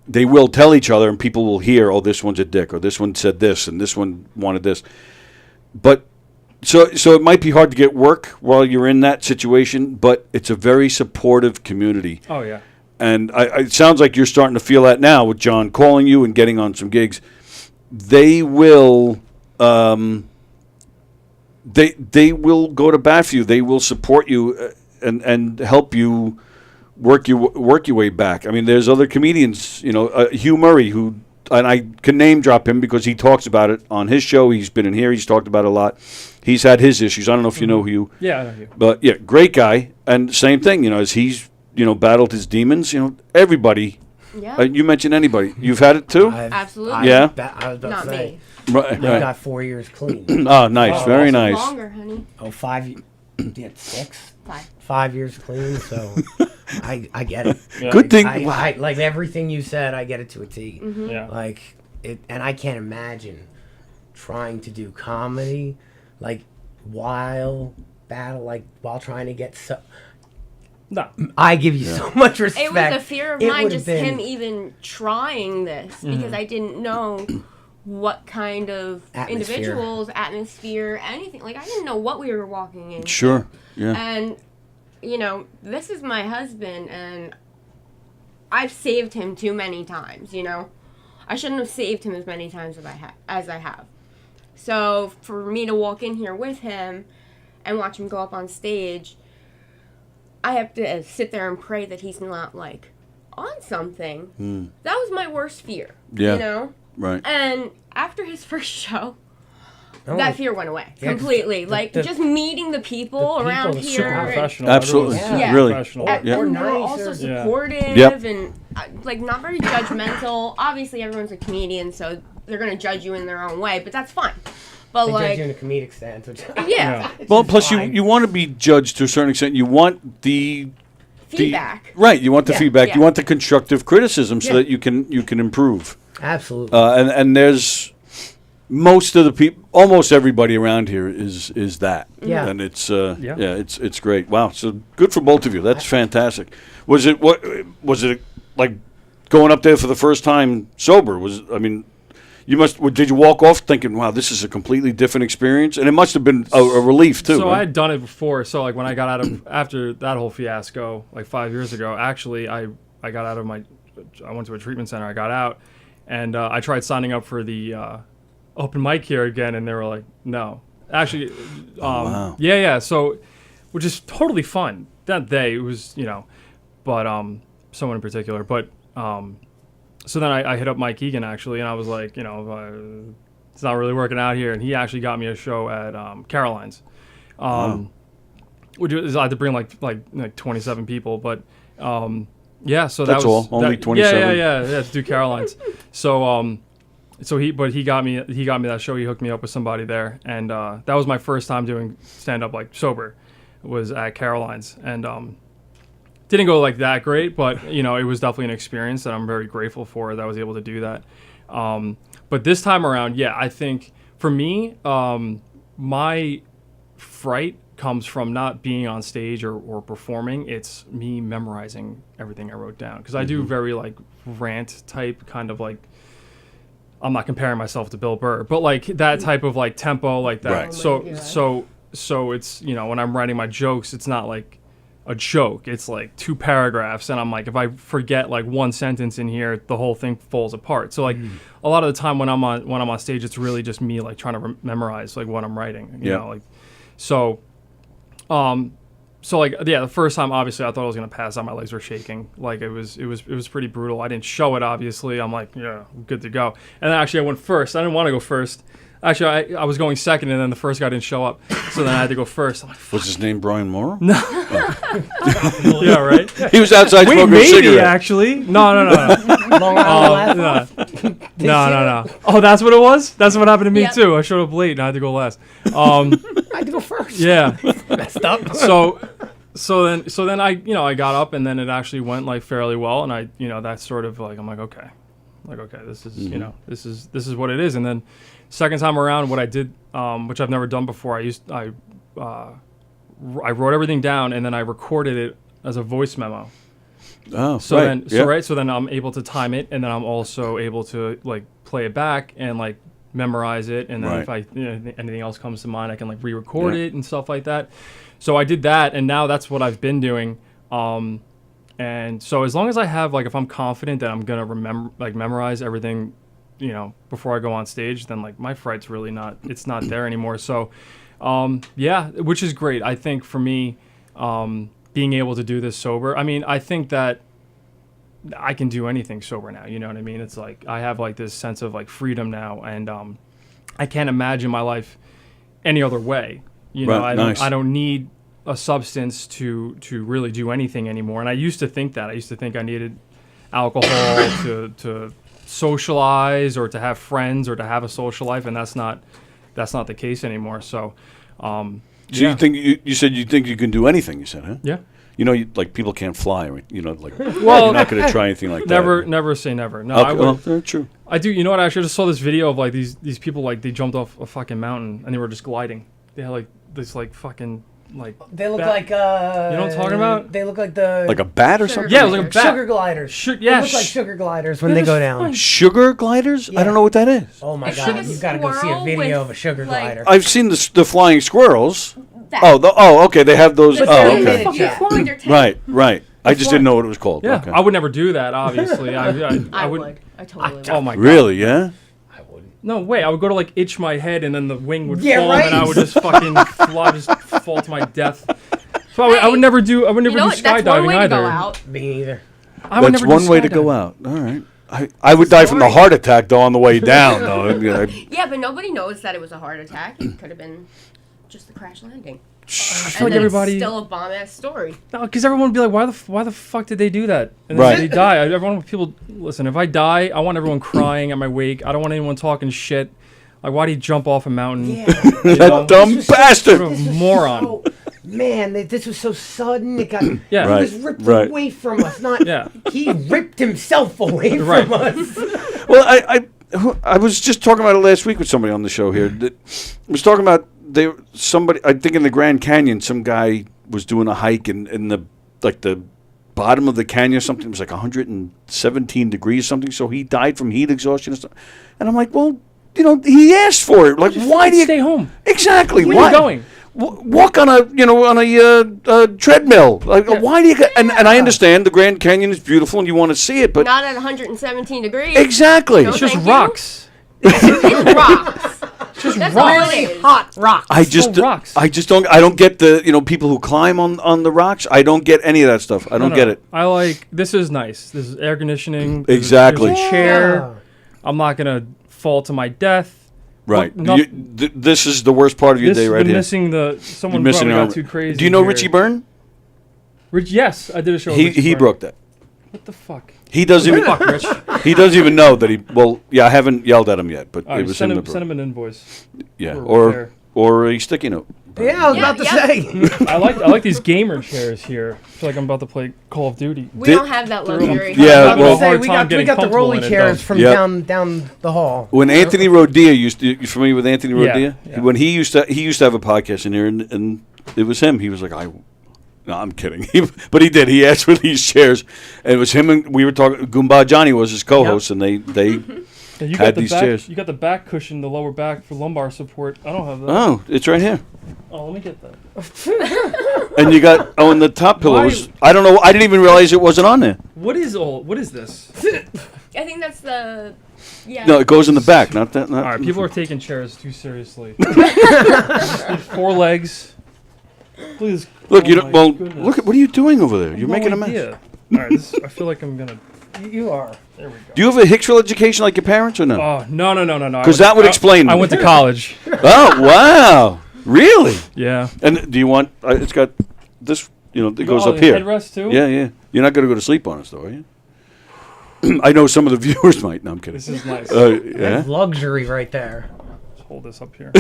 they will tell each other, and people will hear, oh, this one's a dick, or this one said this, and this one wanted this, but. So it might be hard to get work while you're in that situation, but it's a very supportive community. Oh, yeah. And it sounds like you're starting to feel that now with John calling you and getting on some gigs. They will they will go to bat for you. They will support you and help you work your way back. I mean, there's other comedians, Hugh Murray, who, and I can name drop him because he talks about it on his show. He's been in here. He's talked about it a lot. He's had his issues. I don't know if you know Hugh. Yeah, I know Hugh. But yeah, great guy. And same thing, as he's, battled his demons, everybody. Yeah. You mentioned anybody. You've had it too? Absolutely. Yeah? I was about Not to say, me. Right. I got 4 years clean. Oh, nice. Very nice. Longer, honey. 5 6? 5. 5 years clean, so I get it. Yeah. Good thing. I like everything you said, I get it to a T. Yeah. Like it, and I can't imagine trying to do comedy while trying to get so. No. I give you so much respect. It was a fear of It mine, would've just been- him even trying this, because I didn't know what kind of Atmosphere. individuals, atmosphere, anything. Like, I didn't know what we were walking into. Sure. Yeah. And, this is my husband, and I've saved him too many times, I shouldn't have saved him as many times as I have. So, for me to walk in here with him and watch him go up on stage, I have to sit there and pray that he's not, on something. That was my worst fear, Yeah. Right. And after his first show, that fear went away Yeah, 'cause completely. Like just meeting the people around are here. Super and- professional. Absolutely. Everyone's Yeah. Really. professional. And Yeah. we're Nice also or- supportive Yep. and like not very judgmental. Obviously, everyone's a comedian, so they're gonna judge you in their own way, but that's fine. But They judge like, you in a comedic stance, which yeah, Well, plus fine. you want to be judged to a certain extent. You want the feedback. right. You want the Yeah. feedback. Yeah. You want the constructive criticism so Yeah. that you can improve. absolutely. And there's most of the people, almost everybody around here is that. Yeah. And it's Yeah. it's great. Wow. So good for both of you. That's fantastic. Was it like going up there for the first time sober? You did you walk off thinking, wow, this is a completely different experience? And it must have been a relief too. So right? I had done it before. So like when I got out of after that whole fiasco, like 5 years ago, actually I got out of I went to a treatment center. I got out, and I tried signing up for the open mic here again, and they were like, no. Actually, wow. yeah. So, which is totally fun. That day it was, but someone in particular, but so then I hit up Mike Egan actually, and I was like, it's not really working out here, and he actually got me a show at Caroline's, which is I had to bring like 27 people, but yeah, so That's that was all? Only that- 27? Yeah, to do Caroline's. So he got me that show. He hooked me up with somebody there, and that was my first time doing stand up like sober, was at Caroline's, and didn't go like that great, but it was definitely an experience that I'm very grateful for that I was able to do that. But this time around, yeah, I think for me, my fright comes from not being on stage or performing. It's me memorizing everything I wrote down, because I do very like rant type kind of like. I'm not comparing myself to Bill Burr, but like that type of like tempo like that. Right. So it's when I'm writing my jokes, it's not like a joke. It's like 2 paragraphs, and I'm like, if I forget like one sentence in here, the whole thing falls apart. So like a lot of the time when I'm on stage, it's really just me like trying to memorize like what I'm writing. You know, like so. So like the first time obviously I thought I was gonna pass out. My legs were shaking. Like it was pretty brutal. I didn't show it obviously. I'm like, yeah, I'm good to go. And then actually I went first. I didn't want to go first. Actually I was going second, and then the first guy didn't show up. So then I had to go first. I'm like, Was his name Brian Mauro? yeah, right. He was outside Wait, smoking a maybe cigarette. actually. No. Long Island laugh. No. Oh, that's what it was. That's what happened to me Yep. too. I showed up late and I had to go last. I had to go first. Yeah. Messed up. So then I I got up, and then it actually went like fairly well, and I that's sort of like I'm like okay, this is this is what it is. And then second time around, what I did, which I've never done before, I wrote everything down, and then I recorded it as a voice memo. Oh, So right. then so then I'm able to time it, and then I'm also able to like play it back and like memorize it, and then if anything else comes to mind, I can like re-record it and stuff like that. So I did that, and now that's what I've been doing. And so as long as I have like, if I'm confident that I'm gonna memorize everything, before I go on stage, then like my fright's really not there anymore. So which is great. I think for me, being able to do this sober, I think that I can do anything sober now. You know what I mean? It's like I have like this sense of like freedom now, and I can't imagine my life any other way. I don't need a substance to really do anything anymore. And I used to think that. I used to think I needed alcohol to socialize, or to have friends, or to have a social life, and that's not the case anymore. So you think you said you think you can do anything? You said, huh? Yeah. Like people can't fly. Like Well, you're not going to try anything like that. Never say never. No, Okay, I would. well, true. I do. You know what? I actually just saw this video of like these people, like they jumped off a fucking mountain and they were just gliding. They had like this like fucking like. They look bat- like You know what I'm talking about? They look like the Like a bat or something? Yeah, it was like a bat. sugar gliders. Yeah, They look like sugar gliders when they go down. Sugar gliders? I Yeah. don't know what that is. Oh my sugar god, you've got to go see a squirrel video with, of a sugar like- glider. I've seen the flying squirrels. That. Okay. They have those. The Oh, thing okay. that you put in your tank. Right. I just didn't know what it was called. Yeah, Okay. I would never do that. Obviously, I I would. would. I totally would. Oh my god. Really? Yeah. I wouldn't. No way. I would go to like itch my head, and then the wing would Yeah, fall, right. and I would just fucking just fall to my death. So I would never do. I would never You know do what? That's one skydiving way to either. go out. Me either. I would That's never do one way to go skydiving. out. All right. I would die from the heart attack though on the way down though. Yeah, but nobody knows that it was a heart attack. It could have been just a crash landing. I feel And like then everybody. it's still a bomb ass story. No, because everyone would be like, why the fuck did they do that? And then Right. they die. Everyone, people, listen, if I die, I want everyone crying at my wake. I don't want anyone talking shit. Like, why did he jump off a mountain? Yeah. You know? That dumb bastard. What a moron. Oh, man, this was so sudden. It got Yeah. he Right, was ripped right. away from us. Not Yeah. he ripped himself away Right. from us. Well, I was just talking about it last week with somebody on the show here. That was talking about somebody. I think in the Grand Canyon, some guy was doing a hike in the bottom of the canyon or something. It was like 117 degrees or something. So he died from heat exhaustion and stuff. And I'm like, well, he asked for it. Like, why do you stay home? Exactly. Where why are you going? Walk on a treadmill. Like, why do you? And I understand the Grand Canyon is beautiful and you want to see it, but Not at 117 degrees. exactly. No, It's just thank you. rocks. It's rocks. Just That's all rocks. it is. Hot rock. I just rocks. I just don't. I don't get the people who climb on the rocks. I don't get any of that stuff. I don't No, get it. I like, this is nice. This is air conditioning. There's Exactly. a chair. I'm not going to fall to my death. Right. no- This is the worst part of your day right been here. missing someone You're missing probably an got too crazy. Do you know here. Richie Byrne? Yes, I did a show with He Richie he Byrne. broke that. What the fuck? He doesn't even. Fuck, Rich. He doesn't even know that he. Well, yeah, I haven't yelled at him yet, but All it right, was send him him, that send broke. him an invoice. Yeah, for repair. or a sticky note. Yeah, I was Yeah, about to yeah. say. I like these gamer chairs here. I feel like I'm about to play Call of Duty. We don't have that luxury. Yeah, I'm having well- a hard we time got getting the comfortable rolly in it, chairs though. from Yep. down the hall. When Anthony Rodia you familiar with Anthony Yeah, Rodia? yeah. When he used to have a podcast in here, and it was him. He was like, no, I'm kidding. But he did. He asked for these chairs, and it was him. And we were talking. Goomba Johnny was his co-host, and they Yeah, you had got the these back, chairs. You got the back cushion, the lower back for lumbar support. I don't have that. Oh, it's right here. Oh, let me get that. And you got and the top pillow Why- was. I don't know. I didn't even realize it wasn't on there. What is this? I think that's the. Yeah. No, it goes in the back. Not that. Not All right, people are taking chairs too seriously. Just 4 legs. Please. Look, oh you my don't. Well, goodness. look at what are you doing over there? You're No making a mess. idea. All right, I feel like I'm gonna. You are. There we go. Do you have a Hicksville education like your parents or no? Oh no. 'Cause that would explain I it. went to college. Oh wow, really? Yeah. And do you want? It's got this. It goes Oh, up here. Headrest too. Yeah, yeah. You're not going to go to sleep on us, though, are you? I know some of the viewers might. No, I'm kidding. This is nice. Yeah. That's luxury right there. Let's hold this up here.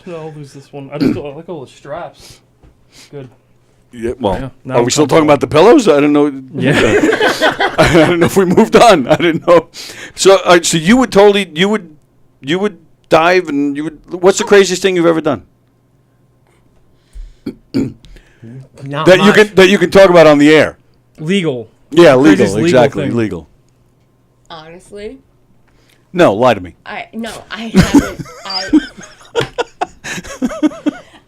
No, I'll lose this one. I like all the straps. Good. Yeah. Well, Yeah, now are I'm we still talking comfortable. about the pillows? I don't know. Yeah. I don't know if we moved on. I didn't know. So, so you would dive and you would. What's the craziest thing you've ever done Not that much. you can talk about on the air? Legal. Yeah, Craziest legal. legal Exactly, thing. legal. Honestly, No, lie to me. I haven't.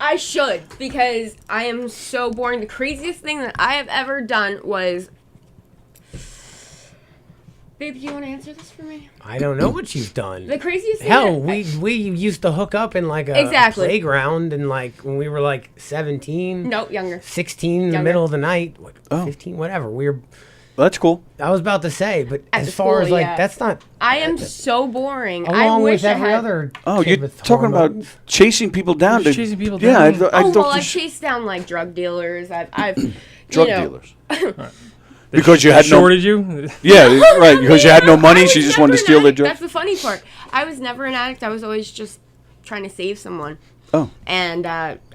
I should, because I am so boring. The craziest thing that I have ever done was. Babe, do you want to answer this for me? I don't know what you've done. The craziest thing. Hell, that we used to hook up in like a Exactly. playground and like when we were like 17, No, younger. 16 in the Younger. middle of the night, like Oh. 15, whatever. That's cool. I was about to say, but At as the far school, as like yeah. that's not I am so boring. I along wish with I every had. other. Oh, kid you're with talking about hormones. chasing people down. Just chasing people Yeah, down? I Oh thought well, for I've sure- chased down like drug dealers. I've drug you know, dealers. Because you had no. Shorted you? Yeah, right. Because you had no money, I she was just wanted to never steal an their addict. drugs. That's the funny part. I was never an addict. I was always just trying to save someone. Oh. And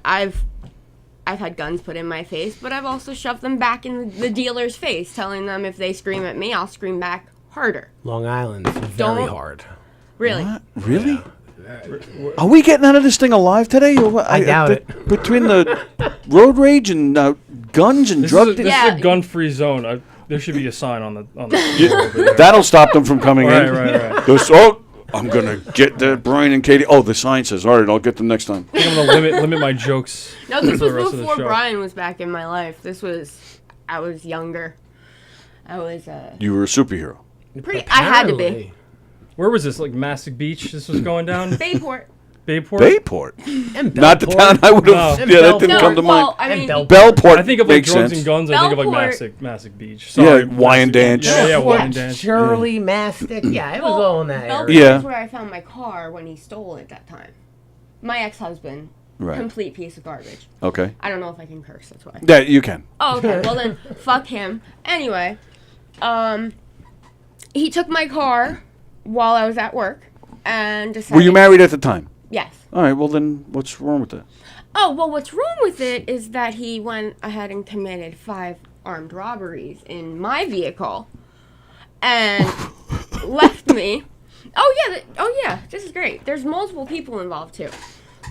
I've had guns put in my face, but I've also shoved them back in the dealer's face, telling them if they scream at me, I'll scream back harder. Long Island's very Don't- hard. Really? What? Really? Are we getting out of this thing alive today? Or what? I doubt it. Between the road rage and guns and This, drug is, this Yeah. is a gun-free zone. There should be a sign on the door over there. that'll stop them from coming Right, in. right. Goes, oh, I'm gonna get that Brian and Katie. Oh, the sign says, all right, I'll get them next time. I think I'm gonna limit my jokes. No, this for the was rest of the before show. Brian was back in my life. I was younger. I was You were a superhero. I had to be. Apparently. Where was this? Like Massac Beach? This was going down. Bayport. Bayport. Bayport. And Not the Bellport. town I would have. No. Yeah, that didn't No, come to well, mind. I And mean, Bellport. Bellport. I think of like makes drugs sense. and guns. I think of like Bellport. Massac Beach. Yeah, Sorry, Wine Dance. Yeah, Wine Yeah, Dance. Shirley, Mastic. Yeah, it was all in that Bellport area. Yeah. is where I found my car when he stole it that time. My ex-husband. Right. Complete piece of garbage. Okay. I don't know if I can curse, that's why. Yeah, you can. Oh, okay. Well then, fuck him. Anyway, he took my car while I was at work and decided. Were you married at the time? Yes. All right. Well, then what's wrong with that? Oh, well, what's wrong with it is that he went ahead and committed 5 armed robberies in my vehicle and left me. Oh, yeah, this is great. There's multiple people involved, too.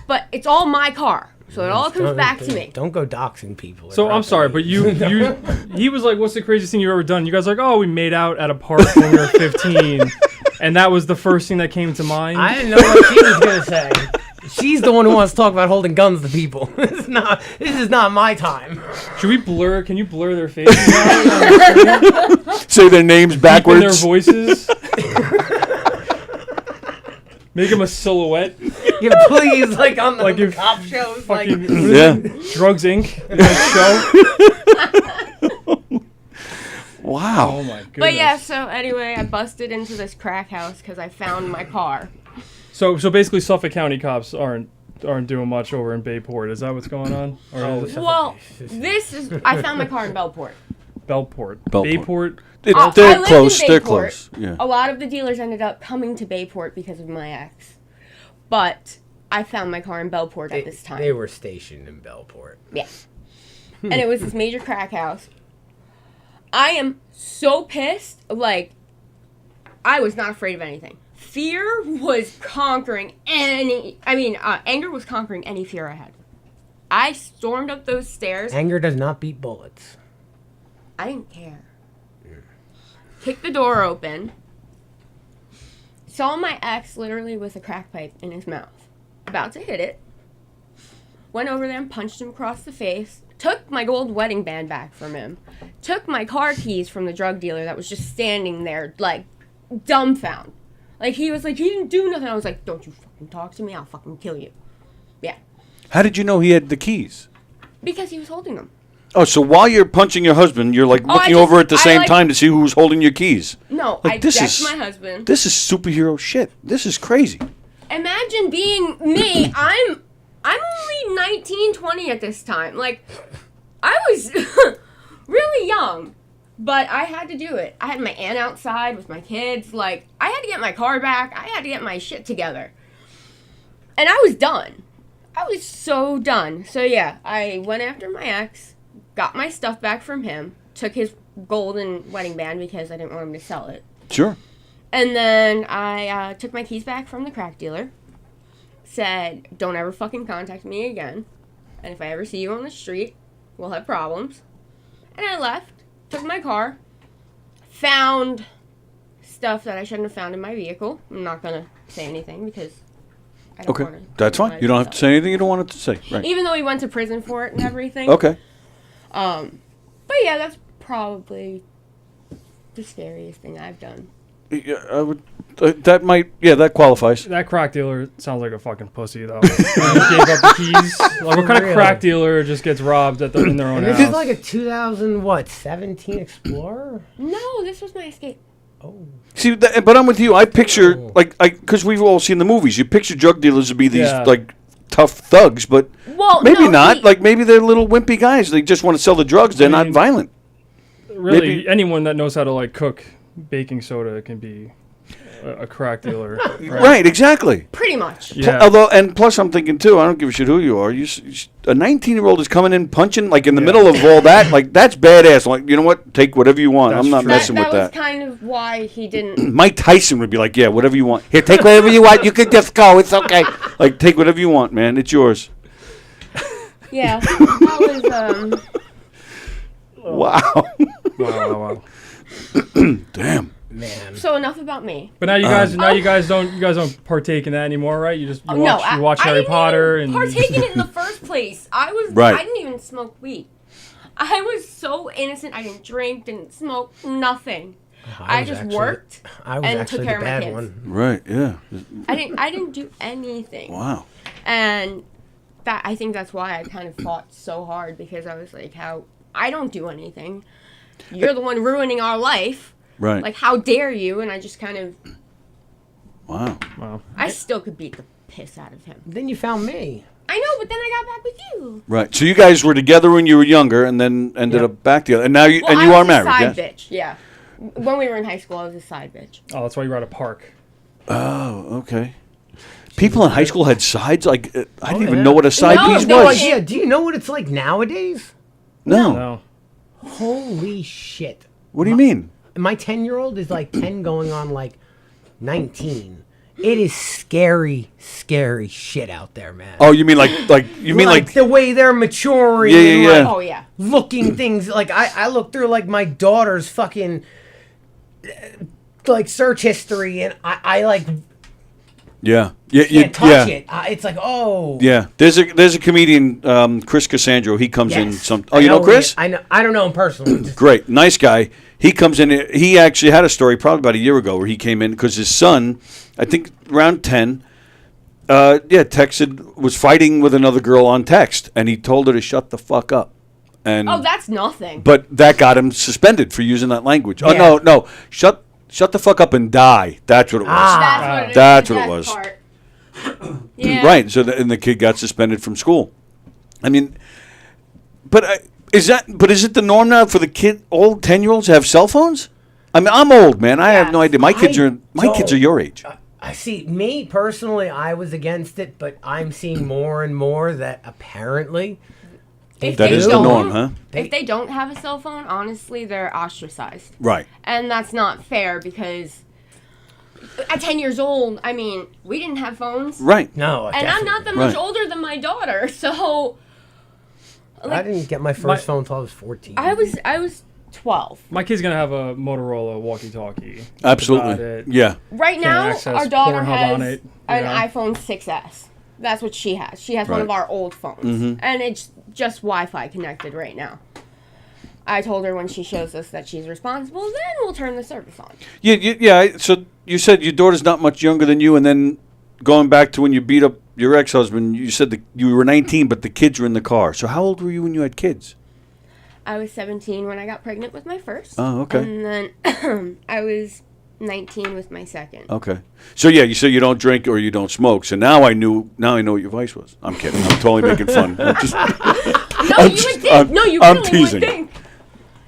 But it's all my car, so it all comes back to me. Don't go doxing people. So I'm sorry, but he was like, "What's the craziest thing you've ever done?" You guys are like, "Oh, we made out at a park when we were 15," and that was the first thing that came to mind. I didn't know what she was gonna say. She's the one who wants to talk about holding guns to people. This is not my time. Should we blur? Can you blur their faces? Say their names Deepen backwards. their voices. Make them a silhouette. Yeah, please, like on the, Like the if cop shows, like Fucking Yeah. Drugs Inc. That show. Wow. Oh my goodness. But yeah, so anyway, I busted into this crack house because I found my car. So basically, Suffolk County cops aren't doing much over in Bayport. Is that what's going on? Or is it Well, I found my car in Bellport. Bellport? Bellport. Bayport. I They're lived close. in They're Bayport. close. Yeah. A lot of the dealers ended up coming to Bayport because of my ex. But I found my car in Bellport at this time. they were stationed in Bellport. Yeah. And it was this major crack house. I am so pissed. Like, I was not afraid of anything. Fear was conquering anger was conquering any fear I had. I stormed up those stairs. Anger does not beat bullets. I didn't care. Kicked the door open. Saw my ex literally with a crack pipe in his mouth. About to hit it. Went over there and punched him across the face. Took my gold wedding band back from him. Took my car keys from the drug dealer that was just standing there, like, dumbfounded. Like, he was like, he didn't do nothing. I was like, don't you fucking talk to me, I'll fucking kill you. Yeah. How did you know he had the keys? Because he was holding them. Oh, so while you're punching your husband, you're like looking over at the same time to see who's holding your keys. No, Like, I this decked is- my husband. This is superhero shit. This is crazy. Imagine being me. I'm only 19, 20 at this time. Like, I was really young, but I had to do it. I had my aunt outside with my kids. Like, I had to get my car back. I had to get my shit together. And I was done. I was so done. So, yeah, I went after my ex, got my stuff back from him, took his golden wedding band because I didn't want him to sell it. Sure. And then I took my keys back from the crack dealer, said, don't ever fucking contact me again, and if I ever see you on the street, we'll have problems. And I left, took my car, found stuff that I shouldn't have found in my vehicle. I'm not going to say anything because I don't Okay. want to. That's fine. You don't have to say anything you don't want it to say. Right. Even though he went to prison for it and everything. Okay. But yeah, that's probably the scariest thing I've done. Yeah, I would. That might. Yeah, that qualifies. That crack dealer sounds like a fucking pussy, though. He just gave up the keys. Like, what kind of crack dealer just gets robbed in their own And this house? is like a 2017 Explorer. No, this was my escape. See, but I'm with you. I picture because we've all seen the movies. You picture drug dealers to be these like tough thugs, but Well, maybe no, not. Like maybe they're little wimpy guys. They just want to sell the drugs. They're not violent. Really, maybe- anyone that knows how to like cook baking soda can be a crack dealer. Right. Exactly. Pretty much. Yeah. Although, and plus, I'm thinking too. I don't give a shit who you are. A 19-year-old is coming in punching like in the middle of all that. Like that's badass. Like you know what? Take whatever you want. That's I'm not true. messing with That that. was kind of why he didn't. Mike Tyson would be like, yeah, whatever you want. Here, take whatever you want. You can just go. It's okay. Like take whatever you want, man. It's yours. Yeah, that was Wow. Wow. Damn. Man. So enough about me. But now you guys don't partake in that anymore, right? You Oh, watch I Harry didn't Potter even and partake in it in the first place. I Right. didn't even smoke weed. I was so innocent. I didn't drink, didn't smoke, nothing. I just worked I was and actually took care the of my bad kids. one. Right. Yeah. I didn't do anything. Wow. And I think that's why I kind of fought so hard, because I was like, how I don't do anything. You're the one ruining our life. Right. Like, how dare you? And I just kind of, Wow. I still could beat the piss out of him. Then you found me. I know, but then I got back with you. Right. So you guys were together when you were younger, and then ended up back together, and now you Well, you I are was a married. side Yes? bitch, yeah. When we were in high school, I was a side bitch. Oh, that's why you were at a park. Oh, okay. People in high school had sides. Like I didn't even yeah. know what a side No, piece no, was. Yeah, do you know what it's like nowadays? No. No. Holy shit. What do you mean? My 10-year-old is like 10 going on like 19. It is scary, scary shit out there, man. Oh, you mean like you mean like the way they're maturing Yeah, and yeah, like yeah. Oh, yeah. looking things like I look through like my daughter's fucking like search history and I like yeah can't touch it. It's like, oh. Yeah, there's a comedian, Chris Cassandro. He comes in Yes. some. Oh, you know Chris? I know. I don't know him personally. Just- Great, nice guy. He comes in. He actually had a story probably about a year ago where he came in because his son, I think around 10, texted, was fighting with another girl on text, and he told her to shut the fuck up. And Oh, that's nothing. but that got him suspended for using that language. Oh Yeah. no, shut the fuck up and die. That's what it was. That's what it is. That's the what it death was. part. Yeah. Right. So and the kid got suspended from school. I mean, but is it the norm now for the kid? All 10-year-olds have cell phones? I mean, I'm old, man. I have no idea. My kids are your age. I see. Me personally, I was against it, but I'm seeing more and more that apparently If That they is the don't- norm, huh? If they don't have a cell phone, honestly, they're ostracized. Right. And that's not fair, because at 10 years old, I mean, we didn't have phones. Right. no. And I'm not that much Right. older than my daughter, so I didn't get my first phone until I was 14. I was 12. My kid's gonna have a Motorola walkie-talkie. Absolutely. That's about it. Yeah. Right now, access our daughter Pornhub has on it, an know. iPhone 6S. That's what she has. She has one of Right. our old phones. And it's just Wi-Fi connected right now. I told her when she shows us that she's responsible, then we'll turn the service on. Yeah. So you said your daughter's not much younger than you, and then going back to when you beat up your ex-husband, you said that you were 19, but the kids were in the car. So how old were you when you had kids? I was 17 when I got pregnant with my first. Oh, okay. And then I was 19 with my second. Okay. So yeah, you say you don't drink or you don't smoke. So now I know what your vice was. I'm kidding. I'm totally making fun. I'm just, No, you would think. No, you I'm really teasing. would think.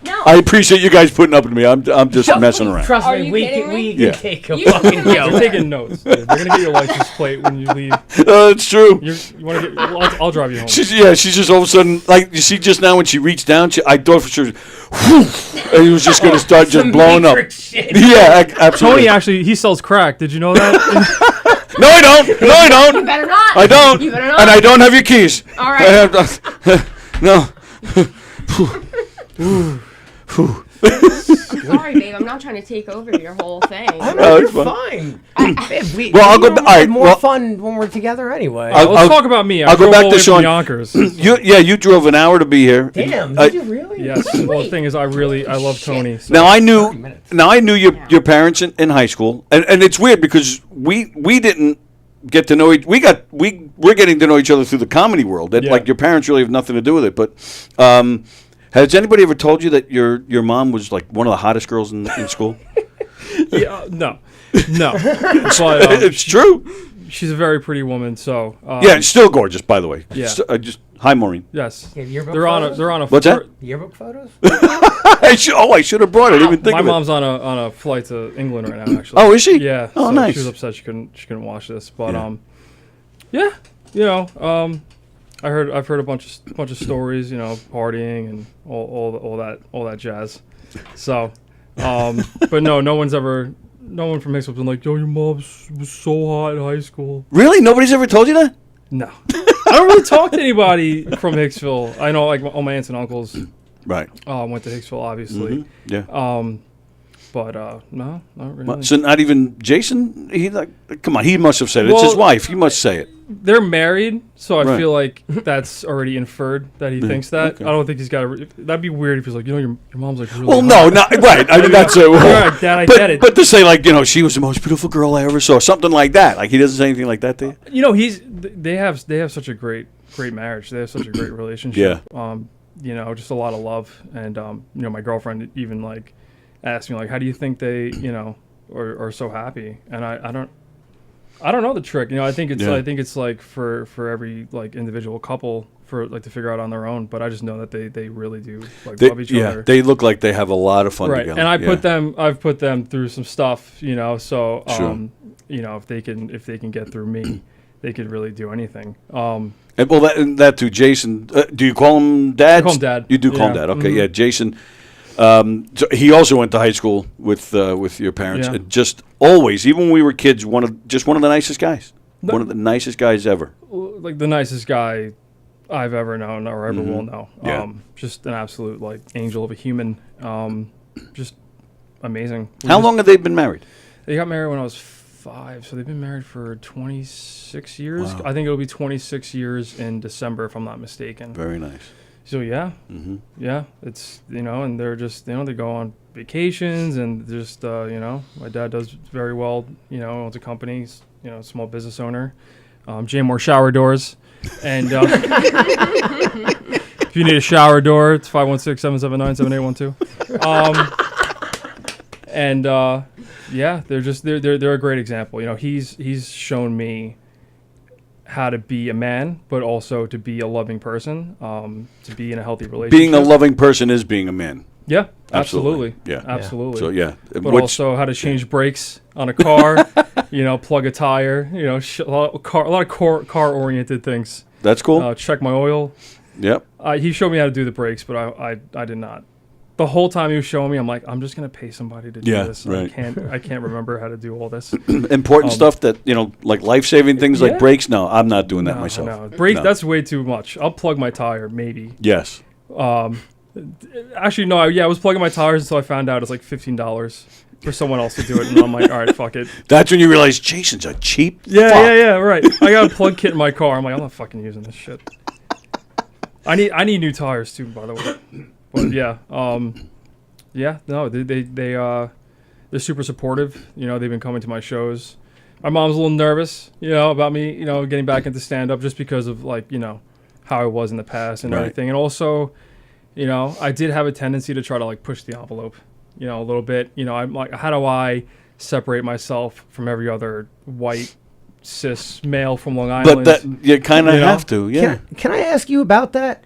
No. I appreciate you guys putting up with me. I'm just messing around. Trust Are me, you we kidding can, me? we Yeah. can take a You- fucking They're taking notes. Dude. They're gonna get your license plate when you leave. It's true. You want to get? Well, I'll drive you home. She's just all of a sudden, like, you see just now when she reached down, I thought for sure, whew, and he was just going to start just Some blowing up. Matrix shit. Yeah, absolutely. Tony actually he sells crack. Did you know that? No, I don't. No, I You don't. better not. I don't. You better not. And I don't have your keys. All I right. have, no. Sorry, babe. I'm not trying to take over your whole thing. I'm No, like, it's you're fine. fine. Babe, we, Well, I'll we go normally all right, have more well- fun when we're together anyway. I'll- Let's talk about me. I I'll go drove back all to the way from Sean. Yonkers. You drove an hour to be here. Damn, Uh, did you really? Yes. Well, the thing is, I love Tony. So. Now I knew. 30 minutes. Now I knew your parents in high school, and it's weird because we didn't get to know we're getting to know each other through the comedy world. That Yeah. like your parents really have nothing to do with it. But has anybody ever told you that your mom was like one of the hottest girls in school? Yeah, no. But It's true. she's a very pretty woman. So Yeah, it's still gorgeous, by the way. Yeah. Hi, Maureen. yes, Yeah, yearbook they're on a photos? What's that? Yearbook photos? I should have brought it. I didn't even think My of it. mom's on a flight to England right now. Actually. Oh, is she? Yeah. Oh, so nice. She was upset she couldn't watch this, but Yeah. yeah, I've heard a bunch of stories, partying and all that jazz. So, but no one from Hicksville's been like, yo, your mom was so hot in high school. Really? Nobody's ever told you that? No, I don't really talk to anybody from Hicksville. I know like all my aunts and uncles Right. went to Hicksville, obviously. Yeah. But no, not really. So not even Jason. He come on. He must have said it. It's his Well, wife. He must say it. They're married, so I Right. feel like that's already inferred that he thinks that. okay. I don't think he's got. That'd be weird if he's like, your mom's like really. Well, hot. no, not right. I mean, that's it. Right, Dad, I but, get it. But to say like she was the most beautiful girl I ever saw, something like that. Like he doesn't say anything like that to you. They have such a great marriage. They have such a great relationship. Yeah. Just a lot of love, and my girlfriend even like asked me like, how do you think they are so happy? And I don't know the trick. I think it's like for every like individual couple for like to figure out on their own. But I just know that they really do like love each other. They look like they have a lot of fun Right. together. And I've put them through some stuff, so Sure. if they can get through me, they could really do anything. And well, that too, Jason. Do you call him Dad? I call him Dad. You do call him Yeah. Dad. Okay, Mhm. yeah, Jason. So he also went to high school with your parents. Yeah. And just always, even when we were kids, one of the nicest guys. One of the nicest guys ever. Like the nicest guy I've ever known or ever will know. Yeah. Just an absolute like angel of a human. Just amazing. How long have they been married? They got married when I was 5, so they've been married for 26 years. Wow. I think it'll be 26 years in December, if I'm not mistaken. Very nice. So yeah, it's and they're just they go on vacations and just my dad does very well. Owns a company, small business owner. J-More shower doors, and if you need a shower door, it's 516-779-7812. And they're a great example. He's shown me how to be a man, but also to be a loving person, to be in a healthy relationship. Being a loving person is being a man. Yeah, absolutely. Yeah. Absolutely. So yeah, But also how to change brakes on a car, plug a tire, a lot of car-oriented things. That's cool. Check my oil. Yep. He showed me how to do the brakes, but I did not. The whole time he was showing me, I'm like, I'm just gonna pay somebody to do this. Right. I can't remember how to do all this. Important stuff that like life-saving things like yeah. brakes. No, I'm not doing that myself. No, brakes. No. That's way too much. I'll plug my tire, maybe. Yes. Actually, no. I was plugging my tires until I found out it's like $15 for someone else to do it, and I'm like, all right, fuck it. That's when you realize Jason's a cheap. Yeah, fuck. yeah, right. I got a plug kit in my car. I'm like, I'm not fucking using this shit. I need new tires too, by the way. But yeah, no, they're super supportive. They've been coming to my shows. My mom's a little nervous, about me, getting back into stand up just because of like, how I was in the past and Right. everything. And also, I did have a tendency to try to like push the envelope, a little bit. I'm like, how do I separate myself from every other white cis male from Long Island? But that you kind of have to. Yeah. Can I ask you about that?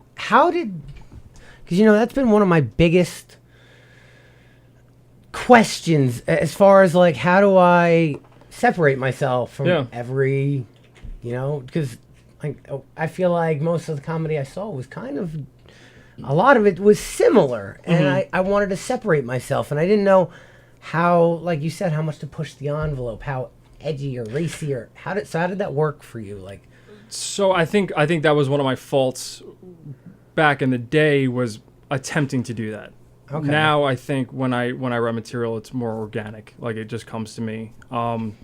Because that's been one of my biggest questions as far as like how do I separate myself from every, because I feel like most of the comedy I saw was kind of a lot of it was similar, and I wanted to separate myself, and I didn't know how, like you said, how much to push the envelope, how edgy or racy, or how did that work for you? Like, so I think that was one of my faults back in the day, was attempting to do that. Okay. Now I think when I write material, it's more organic. Like it just comes to me. And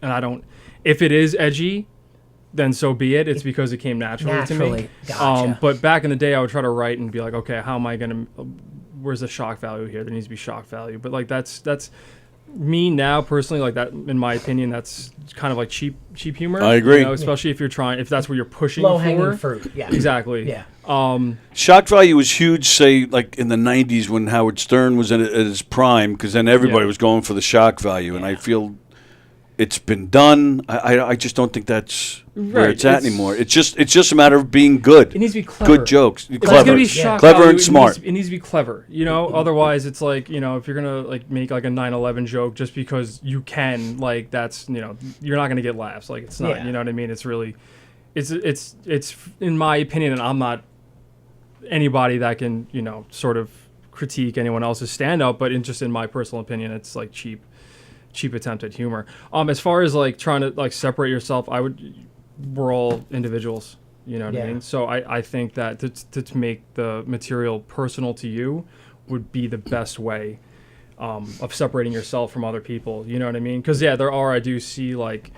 I don't. If it is edgy, then so be it. It's because it came naturally to me. Gotcha. But back in the day, I would try to write and be like, okay, how am I gonna? Where's the shock value here? There needs to be shock value. But like that's me now personally. Like that, in my opinion, that's kind of like cheap humor. I agree. Especially if that's what you're pushing low for. hanging fruit. Yeah. Exactly. Yeah. Shock value was huge, say, like in the 90s when Howard Stern was at his prime, because then everybody was going for the shock value, and I feel it's been done. I just don't think that's where it's at anymore. It's just a matter of being good. It needs to be clever. Good jokes. If Clever. it's gonna be shock Clever value, and smart. It needs to be clever. Otherwise it's like, if you're gonna like make like a 9/11 joke just because you can, like that's you're not gonna get laughs. Like it's not. Yeah. You know what I mean? It's really, it's in my opinion, and I'm not anybody that can sort of critique anyone else's stand up, but just in my personal opinion, it's like cheap attempt at humor. As far as like trying to like separate yourself, we're all individuals, you know what I mean? So I think that to make the material personal to you would be the best way. of separating yourself from other people. You know what I mean? Because yeah, I do see like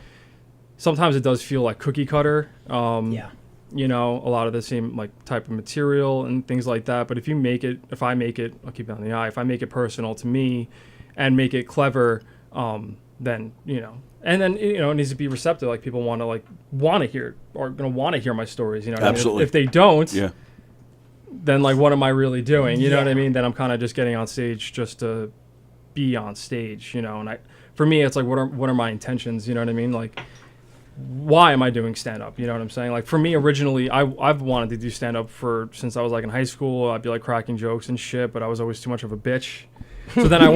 sometimes it does feel like cookie cutter. You know, a lot of the same like type of material and things like that. But if I make it, I'll keep it on the eye. If I make it personal to me and make it clever, then, you know, and then, you know, it needs to be receptive. Like people want to hear or going to want to hear my stories. You know what Absolutely. I mean? If they don't, Yeah. then like, what am I really doing? You know what I mean? Then I'm kind of just getting on stage just to be on stage, you know? And for me, it's like, what are my intentions? You know what I mean? Like, why am I doing stand-up? You know what I'm saying? Like for me, originally, I've wanted to do stand-up since I was like in high school. I'd be like cracking jokes and shit, but I was always too much of a bitch. So then I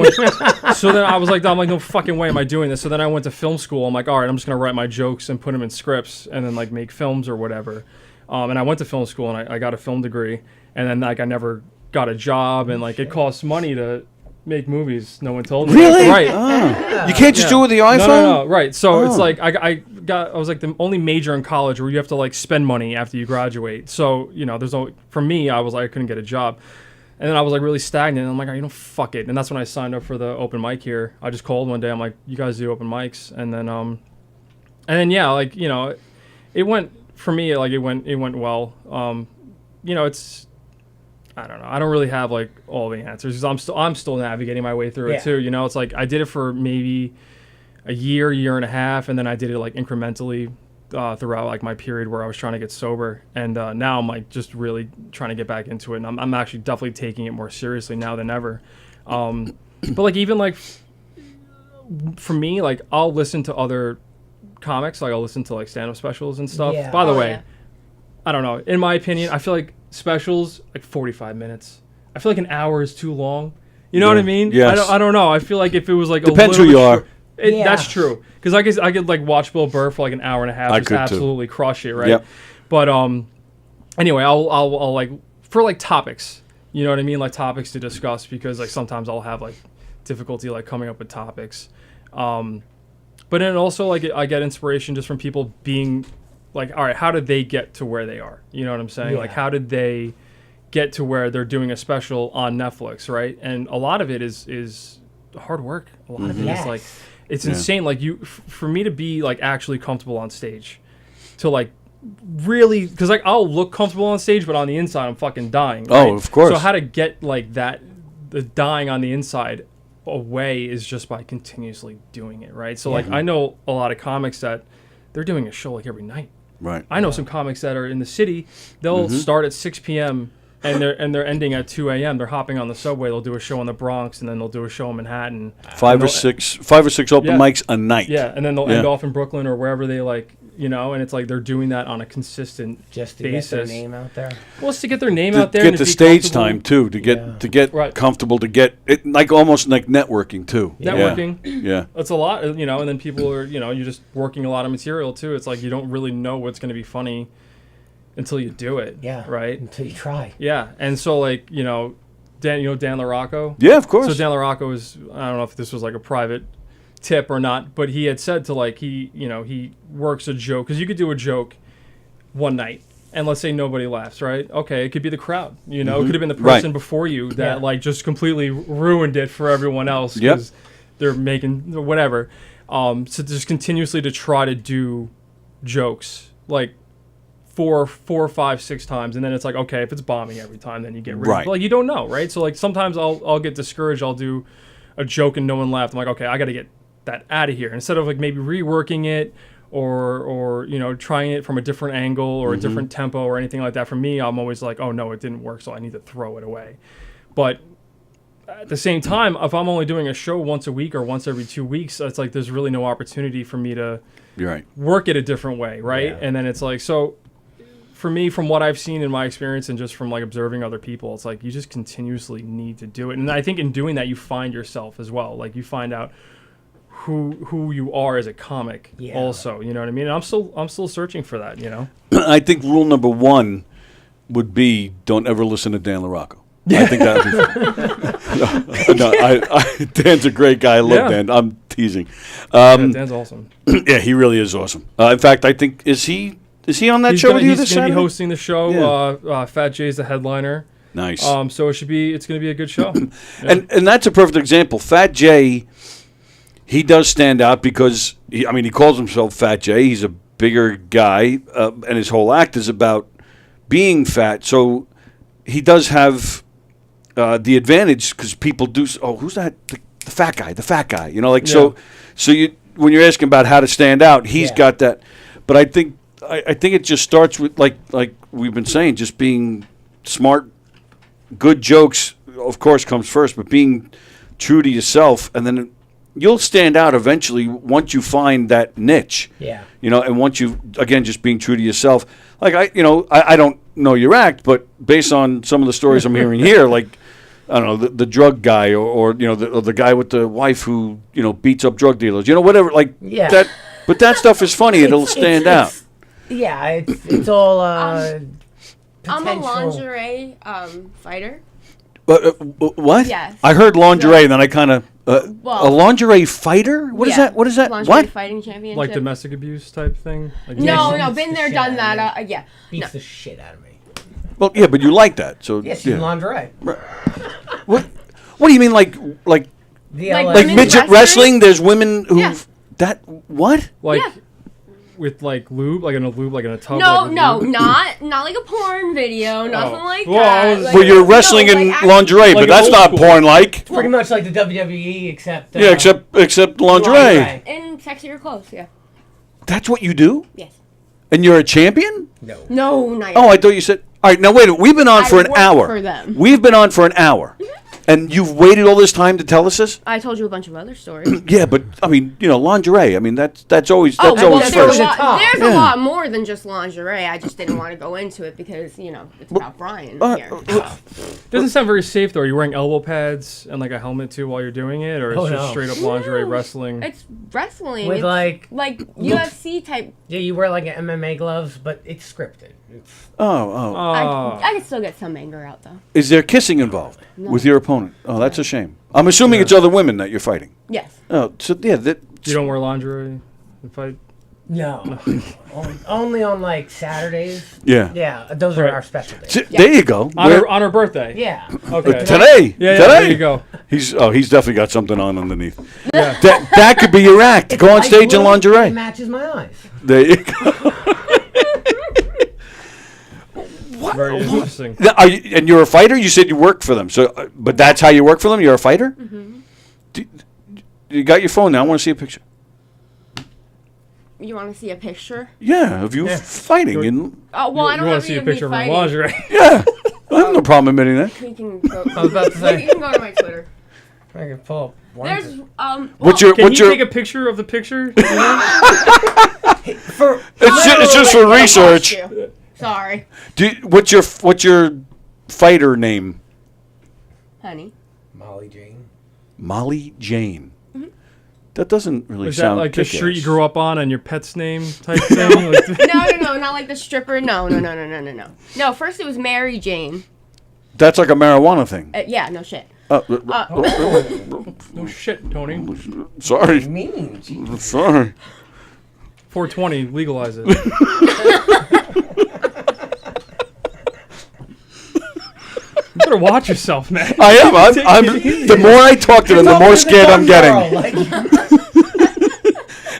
was like, no fucking way am I doing this. So then I went to film school. I'm like, all right, I'm just gonna write my jokes and put them in scripts and then like make films or whatever. And I went to film school and I got a film degree. And then like I never got a job and like it costs money to make movies. No one told me. Really? Right. You can't just do it with the iPhone? No. Right. So it's like I was like the only major in college where you have to like spend money after you graduate. So, you know, for me, I was like, I couldn't get a job. And then I was like really stagnant. And I'm like, all right, you know, fuck it. And that's when I signed up for the open mic here. I just called one day. I'm like, you guys do open mics. And then yeah, like, you know, it went for me, like it went well. You know, I don't know. I don't really have like all the answers. I'm still navigating my way through it too. You know, it's like I did it for maybe a year and a half, and then I did it like incrementally throughout like my period where I was trying to get sober. And now I'm like just really trying to get back into it, and I'm actually definitely taking it more seriously now than ever. But like even like for me, like I'll listen to other comics, like I'll listen to like stand-up specials and stuff. Yeah. By the way, I don't know. In my opinion, I feel like specials like 45 minutes. I feel like an hour is too long. You know what I mean? Yes. I don't know. I feel like if it was like Depends who you are. That's true. Because I could like watch Bill Burr for like an hour and a half. I just could absolutely crush it, right? Yep. But anyway, I'll like for like topics. You know what I mean? Like topics to discuss, because like sometimes I'll have like difficulty like coming up with topics. But then also like I get inspiration just from people being like, all right, how did they get to where they are? You know what I'm saying? Yeah. Like, how did they get to where they're doing a special on Netflix, right? And a lot of it is hard work. A lot of it is like, it's insane. Like for me to be like actually comfortable on stage, to like really, because like I'll look comfortable on stage, but on the inside I'm fucking dying. Right? Oh, of course. So how to get like that, the dying on the inside away is just by continuously doing it, right? So like I know a lot of comics that they're doing a show like every night. Right. I know some comics that are in the city. They'll start at 6 p.m. and they're ending at 2 a.m. They're hopping on the subway. They'll do a show in the Bronx, and then they'll do a show in Manhattan. Five or six open mics a night. Yeah, and then they'll end off in Brooklyn or wherever they like, you know. And it's like they're doing that on a consistent Just to basis. get their name out there. Well, it's to get their name To out there. get and the to be stage comfortable. time too, to get Right. comfortable, to get it, like almost like networking too. Networking. Yeah. It's a lot, you know, and then people are, you know, you're just working a lot of material too. It's like you don't really know what's going to be funny until you do it. Yeah. Right? Until you try. Yeah. And so, like, you know, Dan LaRocco? Yeah, of course. So Dan LaRocco is, I don't know if this was like a private tip or not, but he had said to like, he works a joke, because you could do a joke one night and let's say nobody laughs, right? Okay, it could be the crowd, you know, it could have been the person before you that like just completely ruined it for everyone else because they're making whatever. So just continuously to try to do jokes like 4, 5, 6 times, and then it's like, okay, if it's bombing every time, then you get rid of it. But, like, you don't know, right? So like sometimes I'll get discouraged. I'll do a joke and no one laughed. I'm like, okay, I got to get that out of here. Instead of like maybe reworking it or you know, trying it from a different angle or a different tempo or anything like that. For me, I'm always like, oh no, it didn't work, so I need to throw it away. But at the same time, if I'm only doing a show once a week or once every 2 weeks, it's like there's really no opportunity for me to You're right. work it a different way, right? Yeah. And then it's like, so for me, from what I've seen in my experience and just from like observing other people, it's like you just continuously need to do it. And I think in doing that, you find yourself as well. Like you find out who you are as a comic also, you know what I mean? And I'm still searching for that, you know? I think rule number 1 would be don't ever listen to Dan LaRocco. I think that would be Dan's a great guy. I love Dan. I'm teasing. Yeah, Dan's awesome. Yeah, he really is awesome. In fact, I think, is he on that show with you this He's going to Saturday? be hosting the show. Fat Jay's the headliner. Nice. So it's going to be a good show. And that's a perfect example. Fat Jay, he does stand out because he calls himself Fat Jay. He's a bigger guy, and his whole act is about being fat. So he does have the advantage because people do. Oh, who's that? The fat guy. The fat guy. You know, like so you when you're asking about how to stand out, he's got that. But I think it just starts with like we've been saying, just being smart. Good jokes, of course, comes first, but being true to yourself, and then you'll stand out eventually once you find that niche. Yeah. You know, and once you, again, just being true to yourself. Like, I don't know your act, but based on some of the stories I'm hearing here, like, I don't know, the drug guy or the guy with the wife who, beats up drug dealers, whatever, like, that. But that stuff is funny. It'll stand out. It's all I'm a potential. lingerie fighter. What? Yes. I heard lingerie, and then I kind of a Well, lingerie fighter. What is yeah, that? What is that? Lingerie What? fighting championship. Like domestic abuse type thing? Like No, beats been the there, shit done out that. of Yeah. Beats No. the shit out of me. Well, yeah, but you like that, so Yeah, she's in lingerie. What do you mean, like The Like LA like women's midget wrestling? There's women who Yeah. that what? Like Yeah. with like lube, like in a tub. No, like, with no, lube? not like a porn video, nothing like Well, I that. was- Like, Well, you're no, wrestling in actually- lingerie, but Like that's old not school. porn-like. pretty much like the WWE, except Yeah, except lingerie. In sexier clothes, yeah. That's what you do, Yes. and you're a champion. No. No, not yet. Oh, I thought you said. All right, now wait a minute. We've been on I for an work hour. for them. We've been on for an hour, and you've waited all this time to tell us this. I told you a bunch of other stories. Yeah, but I mean, lingerie. I mean, that's always Oh, that's well, always there's first. a lot, top. there's Yeah. a lot more than just lingerie. I just didn't want to go into it because, it's about Brian here. Doesn't sound very safe though. Are you wearing elbow pads and like a helmet too while you're doing it, or it's Oh, just no. straight up lingerie wrestling? It's wrestling. With it's like UFC type. yeah, you wear like MMA gloves, but it's scripted. It's, Oh. I can still get some anger out though. Is there kissing involved with your opponent? Oh, that's a shame. I'm assuming it's other women that you're fighting. Yes. Oh, so yeah, You don't wear lingerie and fight? no, only on like Saturdays. yeah. Yeah, those are Right. our special days. So, there you go. On her birthday. Yeah. Okay. Today. Yeah, Today. there you go. He's definitely got something on underneath. Yeah. That could be your act. Go on Light stage in blue, lingerie. It matches my eyes. There you go. Very interesting. Now, and you're a fighter. You said you worked for them. So, but that's how you work for them. You're a fighter. Mm-hmm. You got your phone now. I want to see a picture. You want to see a picture? Yeah, of you fighting. And Oh well, I don't You want have to see any a of me picture of her fighting. lingerie? yeah, I have no problem admitting that. You can go. I was about to say. You can go to my Twitter. I can pull up one. There's What's well, your Can what's you your? take a picture of the picture? For It's just for I research. lost you. Sorry, What's your fighter name? honey. Molly Jane. Molly Jane. That doesn't really Is that sound like the kick-ass. street you grew up on and your pet's name type thing? Like, No, not like the stripper. No. No, first it was Mary Jane. That's like a marijuana thing. Yeah, no shit. no shit, Tony. Sorry. Mean. Geez. Sorry. 420, legalize it. You better watch yourself, man. I am. I'm the more I talk to them, the more scared I'm getting.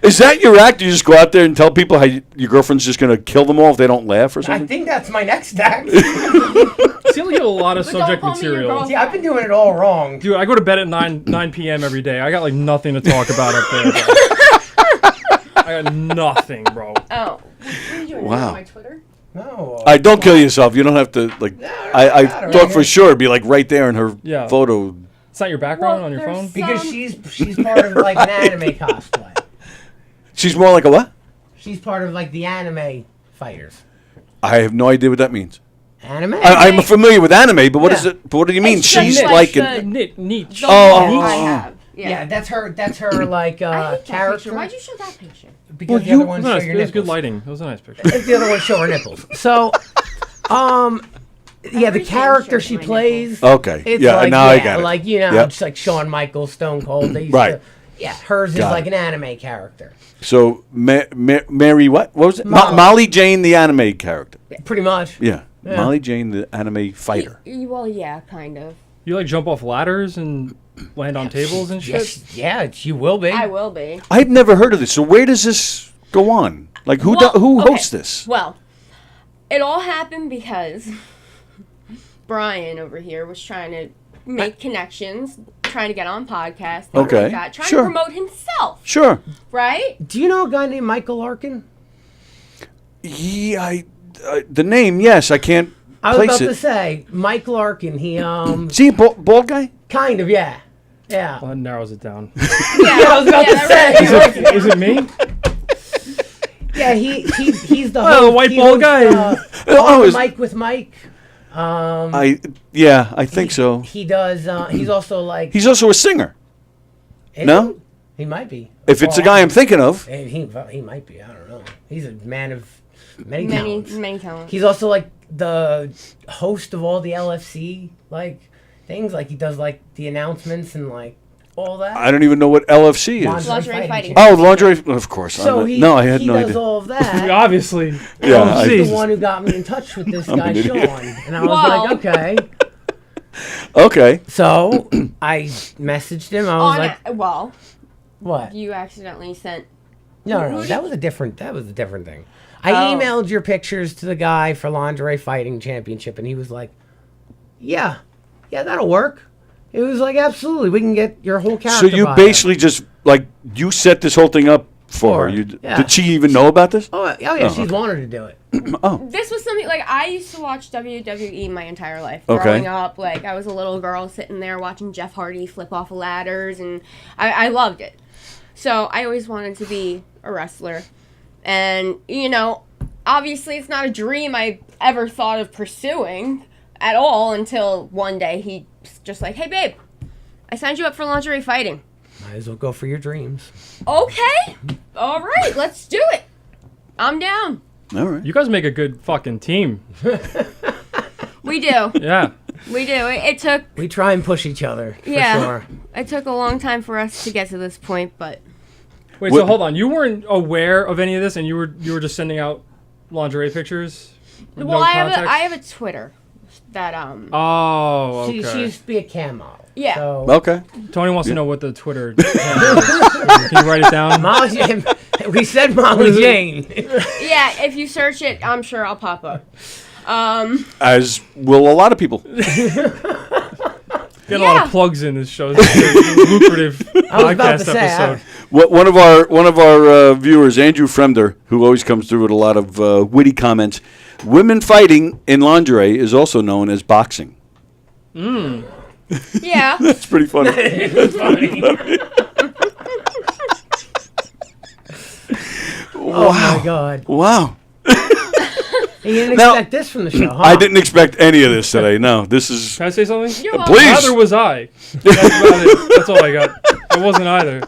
Is that your act? You just go out there and tell people how your girlfriend's just going to kill them all if they don't laugh or I something? think that's my next act. See, you get a lot of But subject don't call me your material. girlfriend. See, I've been doing it all wrong. Dude, I go to bed at 9 p.m. every day. I got like nothing to talk about up there. Bro. I got nothing, bro. Oh, what are you doing? Wow. On my Twitter? No. I don't kill yourself. You don't have to like. I got it thought right for here. sure it'd be like right there in her Yeah. photo. It's not your background Well, on your there's phone? Because Some- she's part of like an anime cosplay. She's more like a what? She's part of like the anime fighters. I have no idea what that means. Anime? I'm familiar with anime, but what is Yeah. it? What do you mean? It's She's just like like an. Niche. The Oh, one oh, I oh. have. Yeah, that's her like I hate that character. picture. Why'd you show that picture? Because Well, the you- other It ones was, show nice. your It was good nipples. lighting. It was a nice picture. The other ones show her nipples. So, yeah, the Everything character shows she my plays. Okay. It's Yeah, like, now I get it. like Yep. just like Shawn Michaels, Stone Cold. They used Right. to, yeah, hers is Got like it. an anime character, So Mary, what was it? Molly. Molly Jane, the anime character. pretty much. Yeah. Yeah. Molly Jane, the anime fighter. Well, yeah, kind of. You like jump off ladders and land on tables and shit? Yes, yeah, you will be. I will be. I've never heard of this. So where does this go on? Like who Well, who okay. hosts this? Well, it all happened because Brian over here was trying to make connections, trying to get on podcasts, things Okay, like that, trying sure. to promote himself, Sure. right? Do you know a guy named Michael Larkin? Yeah, the name, yes, I can't I was place about it. to say Mike Larkin. He Is he a bald guy? kind of yeah. Well, that narrows it down. Yeah, I was about to that say. really- Is it me? Yeah, he's the Oh, the white he bald hosts, guy. Oh, is- Mike with Mike. I think so. He does. He's also like. He's also a singer. Is no? he might be. If it's the guy I'm thinking of. He might be. I don't know. He's a man of many many, talents. many talents. He's also like the host of all the LFC like things. Like he does like the announcements and like all that. I don't even know what LFC is. Lingerie fighting. Oh, lingerie. Of course. So I had he no does idea. all of that. Obviously. Yeah, He's I- the one who got me in touch with this I'm guy an Sean, idiot. and I was Wow. like, okay. Okay. So I messaged him. I was like, Well, what? you accidentally sent. No, that was a different thing. I Oh. emailed your pictures to the guy for Lingerie Fighting Championship, and he was like, yeah, that'll work. It was like, absolutely, we can get your whole character. So you bio." basically just, like, you set this whole thing up for her. Yeah. Did she even know about this? Oh yeah, she's wanted to do it. This was something like I used to watch WWE my entire life. Okay. Growing up, like I was a little girl sitting there watching Jeff Hardy flip off ladders, and I loved it. So I always wanted to be a wrestler, and obviously it's not a dream I ever thought of pursuing at all until one day he's just like, "Hey babe, I signed you up for lingerie fighting." Might as well go for your dreams. Okay, all right, let's do it. I'm down. All right. You guys make a good fucking team. We do. Yeah. We do. It took. We try and push each other. For Yeah. sure. It took a long time for us to get to this point, but Wait, What- so hold on. You weren't aware of any of this, and you were just sending out lingerie pictures? With well, no I context? have a Twitter that Oh, okay. She used to be a cam model. Yeah. So Okay. Tony wants to know what the Twitter handle is. Can you write it down? Molly Jane. We said Molly Jane. yeah. If you search it, I'm sure I'll pop up. As will a lot of people. Get a lot of plugs in this show. This is a lucrative I was about podcast to say, episode. One of our viewers, Andrew Fremder, who always comes through with a lot of witty comments. Women fighting in lingerie is also known as boxing. Yeah. It's pretty funny. Oh my God. Wow. You didn't Now- expect this from the show, huh? I didn't expect any of this today. No, this is. Can I say something? You're welcome. Please. Neither was I. That's about it. That's all I got. It wasn't either.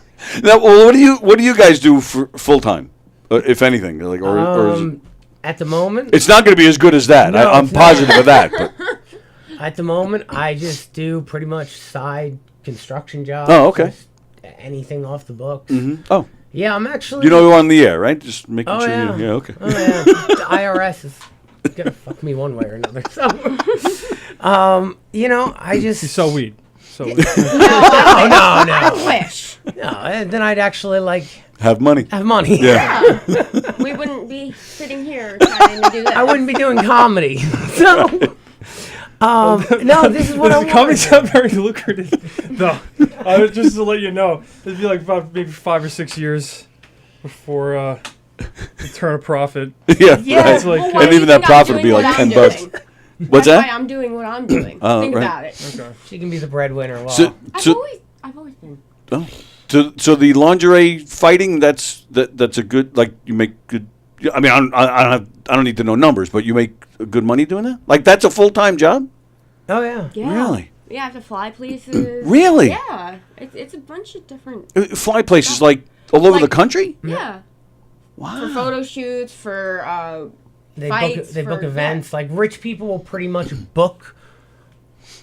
Now, well, what do you guys do for full time, if anything? Like, or is it, At the moment, it's not going to be as good as that. No, I'm it's not. positive of that. But at the moment, I just do pretty much side construction jobs. Oh, okay. just anything off the books. oh, Yeah, I'm actually. you know you're on the air, right? Just making Oh sure. yeah. Yeah. Okay. Oh yeah. The IRS is gonna fuck me one way or another. So, I just. You sell weed. So No. I wish. No, and then I'd actually Have money. have money. Yeah. We wouldn't be sitting here trying to do that. I wouldn't be doing comedy. So, no, this is what I want. Comedy's not very lucrative, though. Just to let you know, it'd be like about maybe 5 or 6 years before you turn a profit. Yeah. Yeah. Right. It's like, Well, why And do even you that think profit I'm would be doing like what I'm $10. doing? What's That's why that? I'm doing what I'm doing. Oh, Think right. about it. okay. She can be the breadwinner. Well, So, I've always been. so the lingerie fighting. That's a good. Like you make good. I mean, I don't need to know numbers, but you make good money doing that. Like that's a full time job. oh yeah. Yeah. Really? Yeah, I have to fly places. Really? Yeah. It's a bunch of different. Fly places like all over the Like- country. Yeah. Wow. For photo shoots, for They fights, book for- events. Like rich people will pretty much book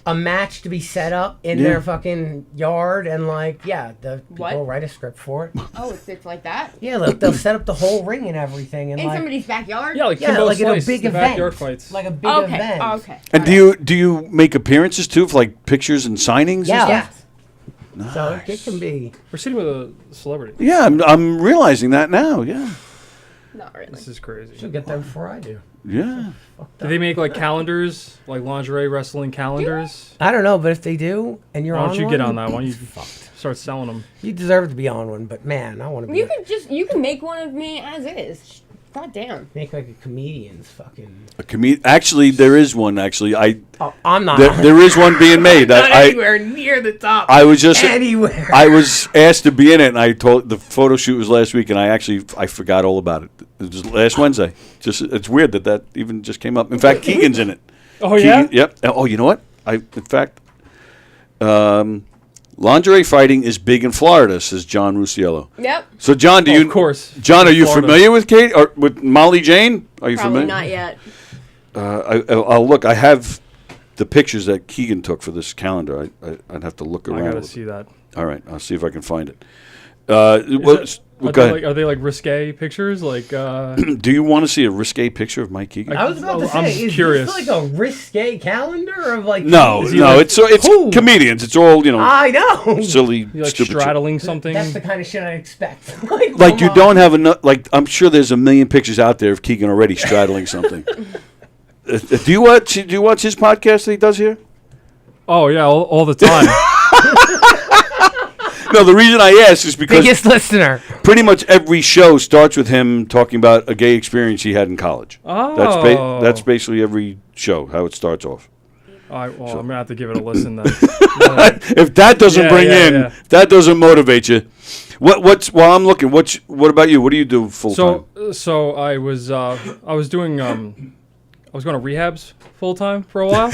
a match to be set up in Yeah. their fucking yard, and like, the What? people write a script for it. Oh, it's like that? Yeah, they'll set up the whole ring and everything, and In like, somebody's backyard? Yeah, like yeah, Kimbo like in a Slice, big the event, backyard fights. like a big Okay. event. Okay. And do you make appearances too, for like pictures and signings? Yeah. And stuff? Yes. So it can be. We're sitting with a celebrity. Yeah, I'm realizing that now. Yeah, Not really. This is crazy. She'll get there before I do. yeah. Do they make like calendars, like lingerie wrestling calendars? I don't know, but if they do, and you're Why on don't you one, get on that? Why don't you fucked. start selling them? You deserve to be on one, but man, I want to be. You can make one of me as is. God damn. Make like a comedian's fucking. Actually, there is one. Actually, Oh, I'm not. there is one being made. not anywhere near the top. I was just anywhere. I was asked to be in it, and I told the photo shoot was last week, and I forgot all about it. It was last Wednesday. Just it's weird that even just came up. In fact, Keegan's in it. Oh yeah. Yep. Oh, you know what? In fact, lingerie fighting is big in Florida, says John Rusiello. Yep. So, John, do you? Of course. John, are you Florida. familiar with Kate or with Molly Jane? Are you Probably familiar? not yet. I'll look. I have the pictures that Keegan took for this calendar. I'd have to look around. I gotta with see that. All right, I'll see if I can find it. Are Go ahead. they like risque pictures? Like, Do you want to see a risque picture of Mike Keegan? I was about to say, I'm is curious. this like a risque calendar of like? No, Is he no. like- It's Who? comedians. It's all I know. silly, you like stupid shit. straddling something? That's the kind of shit I expect. Like you don't have enough. Like I'm sure there's a million pictures out there of Keegan already straddling something. Do you watch his podcast that he does here? Oh yeah, all the time. No, the reason I ask is because biggest listener. pretty much every show starts with him talking about a gay experience he had in college. Oh. That's basically every show how it starts off. All right, well, I'm gonna have to give it a listen then. If that doesn't Yeah, bring yeah, in, yeah. if that doesn't motivate you. What's while I'm looking? What about you? What do you do full time? So I was doing I was going to rehabs full time for a while.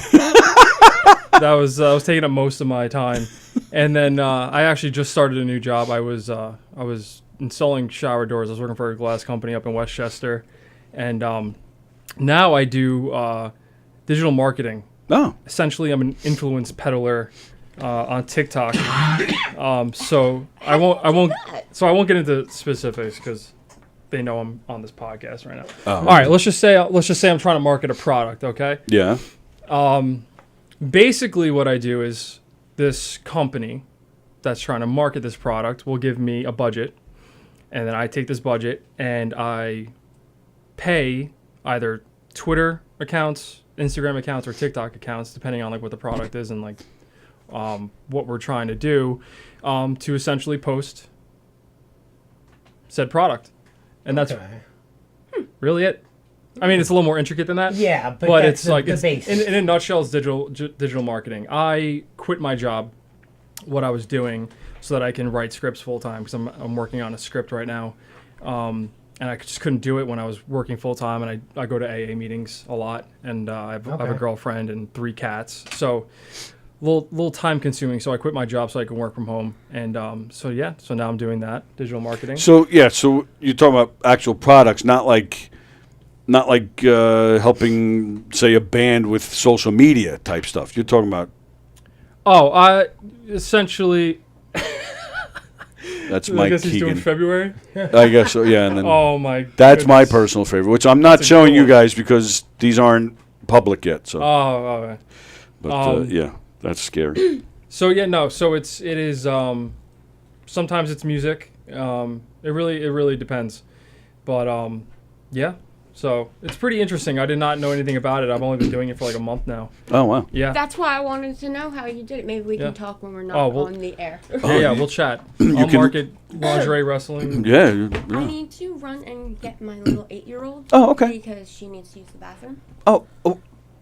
I was taking up most of my time, and then I actually just started a new job. I was installing shower doors. I was working for a glass company up in Westchester, and now I do digital marketing. Oh, Essentially, I'm an influence peddler on TikTok. So I won't get into specifics because they know I'm on this podcast right now. Oh. All right, let's just say I'm trying to market a product. Okay. yeah. Basically, what I do is this company that's trying to market this product will give me a budget, and then I take this budget and I pay either Twitter accounts, Instagram accounts, or TikTok accounts, depending on like what the product is and like what we're trying to do, to essentially post said product, and that's really it. I mean, it's a little more intricate than that. Yeah, but that's it's like the it's, basics. in a nutshell, it's digital marketing. I quit my job, what I was doing, so that I can write scripts full time because I'm working on a script right now, and I just couldn't do it when I was working full time. And I go to AA meetings a lot, and I have a girlfriend and 3 cats, so little time consuming. So I quit my job so I can work from home, and so now I'm doing that digital marketing. So you're talking about actual products, not like helping, say, a band with social media type stuff. You're talking about. Oh, I essentially. That's I Mike guess he's doing Keegan. February. I guess so. Yeah, and then Oh my. that's my goodness. personal favorite, which I'm not That's a showing good you one. guys because these aren't public yet. So, Oh. but yeah, that's scary. So yeah, no. So it is. Sometimes it's music. It really depends, but yeah. So it's pretty interesting. I did not know anything about it. I've only been doing it for like a month now. Oh wow. Yeah. That's why I wanted to know how you did it. Maybe we Yeah. can talk when we're not Oh, well- on the air. Yeah, we'll chat. I'll can- market lingerie wrestling. Yeah. I need to run and get my little 8-year-old. Oh, okay. Because she needs to use the bathroom. Oh.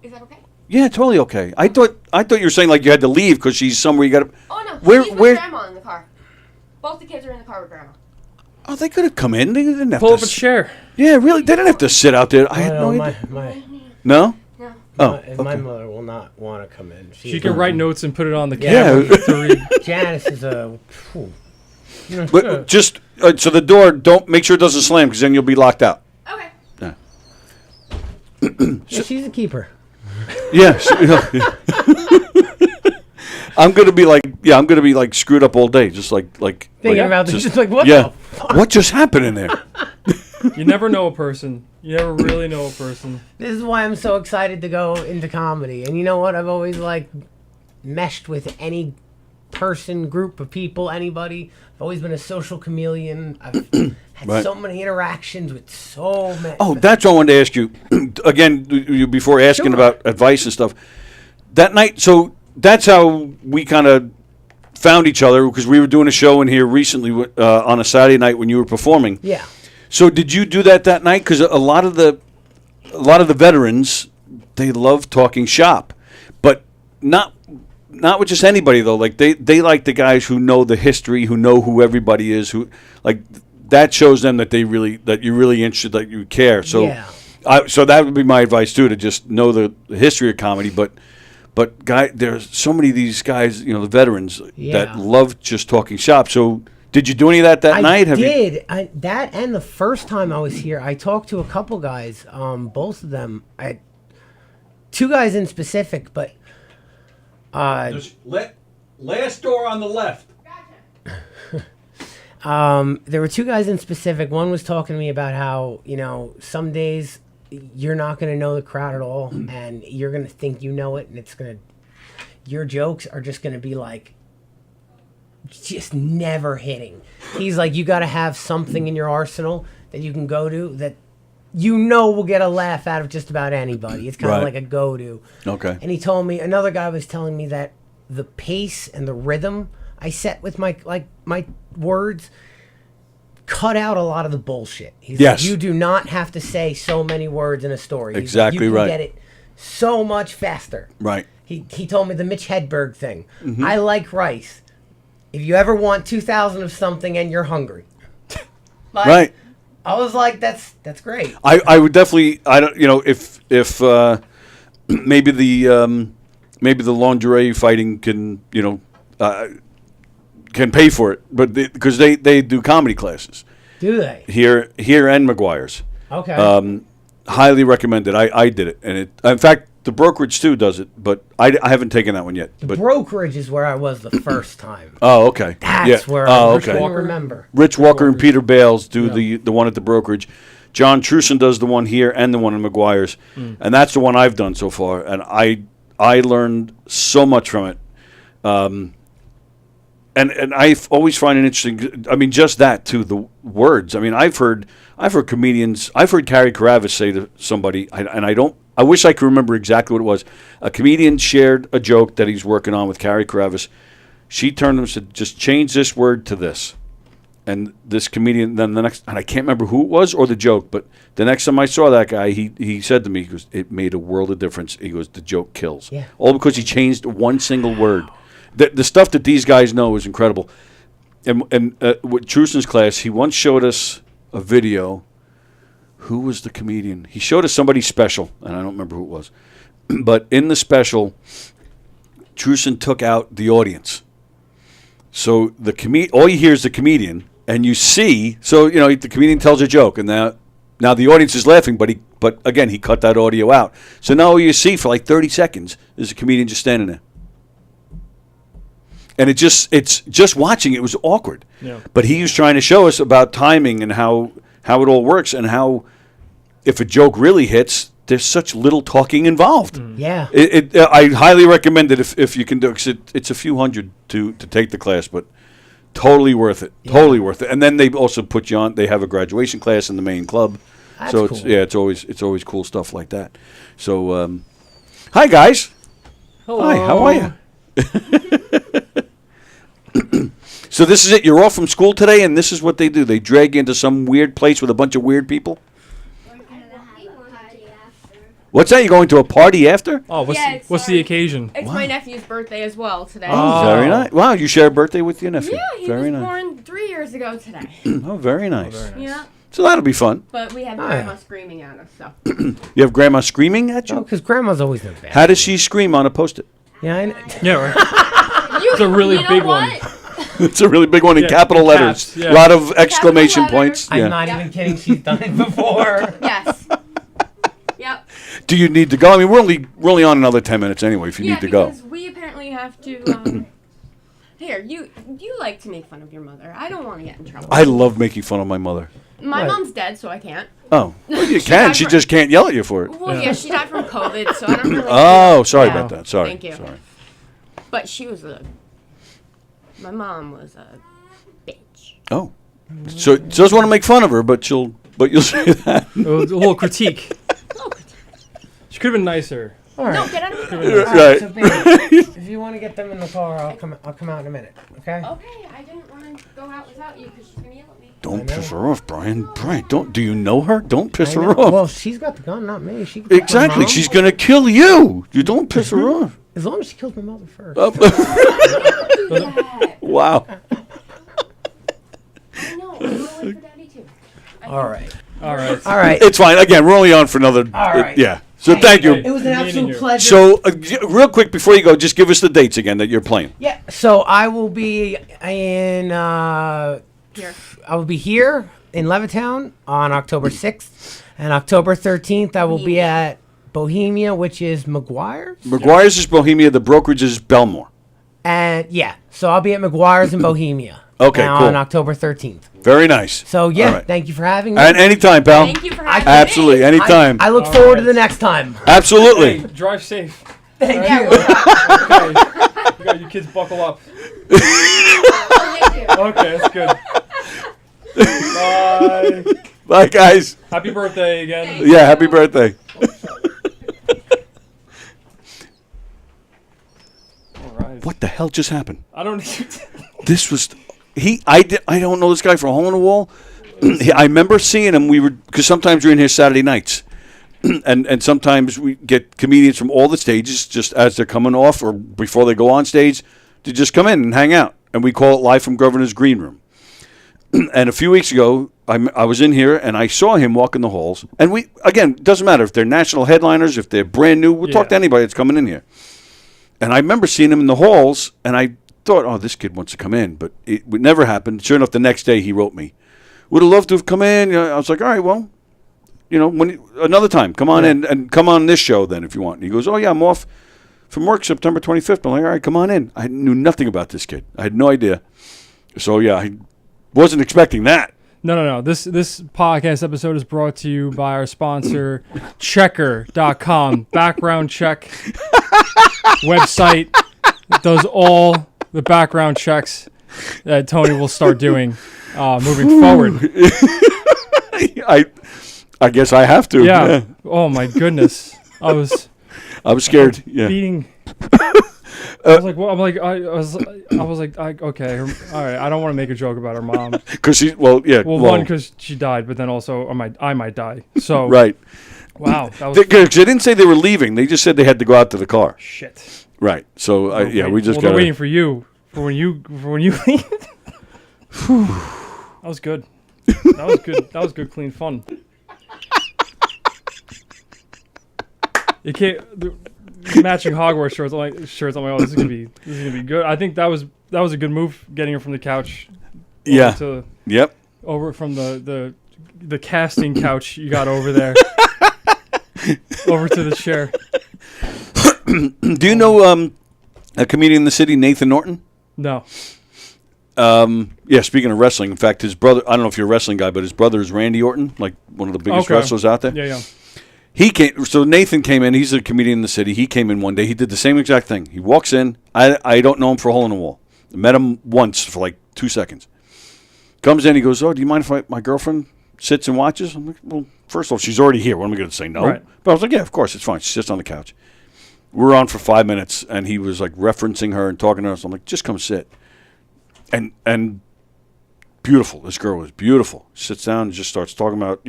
Is that okay? Yeah, totally okay. I thought you were saying like you had to leave because she's somewhere you got to. Oh no, Where- she's with where- Grandma in the car. Both the kids are in the car with Grandma. Oh, they could have come in. They didn't have Pull to. up a chair. Yeah, really. They didn't have to sit out there. I had no idea. No. No. Oh. My Okay. mother will not want to come in. She can write notes and put it on the Yeah. camera to read. Janice is a. Phew. But just so the door, don't make sure it doesn't slam because then you'll be locked out. Okay. Yeah, she's a keeper. Yeah. I'm gonna be like screwed up all day, just like Thinking about this, just like, what yeah. the fuck? What just happened in there? You never know a person. You never really know a person. This is why I'm so excited to go into comedy. And you know what? I've always, like, meshed with any person, group of people, anybody. I've always been a social chameleon. I've had Right. so many interactions with so many. Oh, that's what I wanted to ask you. Again, before asking Sure. about advice and stuff. That night, so that's how we kind of found each other, because we were doing a show in here recently on a Saturday night when you were performing. Yeah. So did you do that night? Because a lot of the veterans, they love talking shop, but not with just anybody though. Like they like the guys who know the history, who know who everybody is, who like that shows them that you're really interested, that you care. So Yeah. so that would be my advice too, to just know the history of comedy. But there's so many of these guys, the veterans Yeah. that love just talking shop. So. Did you do any of that night? I did. That and the first time I was here, I talked to a couple guys. Both of them. Two guys in specific, but Last door on the left. there were two guys in specific. One was talking to me about how, some days you're not going to know the crowd at all, and you're going to think you know it, and your jokes are just going to be like, just never hitting. He's like, you got to have something in your arsenal that you can go to that will get a laugh out of just about anybody. It's kind of Right. like a go-to. Okay. And he told me, another guy was telling me that the pace and the rhythm I set with my words cut out a lot of the bullshit. He's Yes. like, you do not have to say so many words in a story. He's Exactly like, you can right. get it so much faster. Right. He told me the Mitch Hedberg thing. Mm-hmm. I like rice. If you ever want 2,000 of something and you're hungry. Like, Right. I was like, that's great. I would definitely, I don't, if maybe the lingerie fighting can pay for it, but because they do comedy classes Do they? here and McGuire's. Okay. Highly recommended. I did it, and in fact the brokerage too does it, but I haven't taken that one yet. The But brokerage is where I was the first time. oh, okay. That's where Oh, I okay. couldn't remember. Rich Walker and Peter Bales do the one at the brokerage. John Truson does the one here and the one in McGuire's, and that's the one I've done so far. And I learned so much from it. And I always find it interesting. I mean, just that too, the words. I mean, I've heard comedians. I've heard Carrie Karavis say to somebody, I wish I could remember exactly what it was. A comedian shared a joke that he's working on with Carrie Karavis. She turned to him and said, "Just change this word to this." And this comedian, then the next, and I can't remember who it was or the joke, but the next time I saw that guy, he said to me, he goes, "It made a world of difference." He goes, "The joke kills." Yeah. All because he changed one single word. The stuff that these guys know is incredible. And with Truson's class, he once showed us a video. Who was the comedian? He showed us somebody special, and I don't remember who it was. But in the special, Truson took out the audience. So all you hear is the comedian, and you see. So the comedian tells a joke, and now the audience is laughing, but again he cut that audio out. So now all you see for like 30 seconds is a comedian just standing there. And it's just watching it was awkward. Yeah. But he was trying to show us about timing and how it all works, and how if a joke really hits, there's such little talking involved. Yeah. I highly recommend it if you can do it, 'cause it's a few hundred to take the class, but totally worth it. Yeah. Totally worth it. And then they also put you on. They have a graduation class in the main club. That's so cool. it's always cool stuff like that. So hi guys. Hello. Hi. How are you? So this is it. You're off from school today, and this is what they do. They drag you into some weird place with a bunch of weird people. What's that? You going to a party after? Oh, Yeah, what's the occasion? It's my nephew's birthday as well today. Oh. Very nice. Wow, you share a birthday with your nephew. Yeah, he very was nice. born 3 years ago today. Oh, very nice. Yeah, So that'll be fun. but we have Oh, grandma yeah. screaming at us, so. You have grandma screaming at you? Because grandma's always in bed. How does she scream on a post-it? Yeah, I know. Yeah, right. It's a really You know big one. what? It's a really big one in Yeah, capital in letters. caps, yeah. A lot of exclamation Capital letters. points. I'm Yeah. not Yep. even kidding. She's done it before. Yes. Yep. Do you need to go? I mean, we're only on another 10 minutes anyway. If you Yeah, need to go. because we apparently have to. Here, you like to make fun of your mother. I don't want to get in trouble. I love making fun of my mother. My What? mom's dead, so I can't. Oh, well, you can. died She from- just can't yell at you for it. Well, yeah, she died from COVID, so I don't really. Oh, sorry Yeah. about that. Sorry. Thank you. Sorry. But my mom was a bitch. Oh, so she doesn't want to make fun of her, but you'll say that. A little critique. She could have been nicer. All right. No, get out of the car. Right. So, babe, if you want to get them in the car, I'll come out in a minute. Okay. Okay, I didn't want to go out without you because she's gonna yell at me. Don't piss her off, Brian. Brian, don't. Do you know her? Don't piss I her know. off. Well, she's got the gun, not me. She can kill my Exactly. mom. She's gonna kill you. You don't piss her off. As long as she kills my mother first. Oh. Yeah, Wow. I know. I'm gonna wait for Daddy too. All right. All right. All right. It's fine. Again, we're only on for another. All right. Yeah. So thank you. It was an Meeting absolute you. pleasure. So, real quick before you go, just give us the dates again that you're playing. Yeah. So I will be in. Here. I will be here in Levittown on October 6th, and October 13th I will be Bohemia. at Bohemia, which is McGuire's. McGuire's is Bohemia. The brokerage is Belmore. And yeah, so I'll be at McGuire's in Bohemia. Okay, on cool. October 13th. Very nice. So yeah, All right. thank you for having me. And anytime, pal. Thank you for having Absolutely, me. anytime. I look forward to the next time. Absolutely. Hey, drive safe. Thank Yeah, you. we're not. Okay. You got your kids buckle up. Thank you. Okay, that's good. Bye. Bye, guys. Happy birthday again. Yeah, happy birthday. All right. What the hell just happened? I don't. This was I don't know this guy from a hole in the wall. I remember seeing him. Because sometimes we're in here Saturday nights, and sometimes we get comedians from all the stages just as they're coming off or before they go on stage to just come in and hang out, and we call it Live from Governor's Green Room. And a few weeks ago, I was in here and I saw him walking the halls. And it doesn't matter if they're national headliners, if they're brand new. We'll talk to anybody that's coming in here. And I remember seeing him in the halls, and I thought, oh, this kid wants to come in. But it never happened. Sure enough, the next day he wrote me, would have loved to have come in. I was like, all right, well, another time, come on in and come on this show then if you want. And he goes, oh, yeah, I'm off from work September 25th. I'm like, all right, come on in. I knew nothing about this kid. I had no idea. So, yeah, I wasn't expecting that. No. This podcast episode is brought to you by our sponsor, Checker.com. Background check website that does all the background checks that Tony will start doing moving forward. I guess I have to. Yeah. Oh my goodness. I was scared. Yeah. beating. I was like, well, okay, all right. I don't want to make a joke about her mom. Because she, well, yeah. Well, one, because she died, but then also I might die. So right. Wow, that was Because they didn't say they were leaving. They just said they had to go out to the car. shit. Right. So we just they're got. waiting for you for when you leave. That was good. That was good. That was good, clean fun. You can't matching Hogwarts shirts. I'm like, oh, this is gonna be good. I think that was a good move, getting her from the couch. Yep. Over from the casting couch you got over there, over to the chair. Do you know a comedian in the city, Nathan Norton? No. Yeah, speaking of wrestling, in fact, his brother, I don't know if you're a wrestling guy, but his brother is Randy Orton, like one of the biggest wrestlers out there. Yeah. So Nathan came in. He's a comedian in the city. He came in one day. He did the same exact thing. He walks in. I don't know him for a hole in the wall. I met him once for like 2 seconds. Comes in. He goes, oh, do you mind if my girlfriend sits and watches? I'm like, well, first of all, she's already here. What am I going to say? No. Right. But I was like, yeah, of course. It's fine. She sits on the couch. We're on for 5 minutes, and he was like referencing her and talking to us. I'm like, just come sit. And beautiful. This girl was beautiful. Sits down and just starts talking about,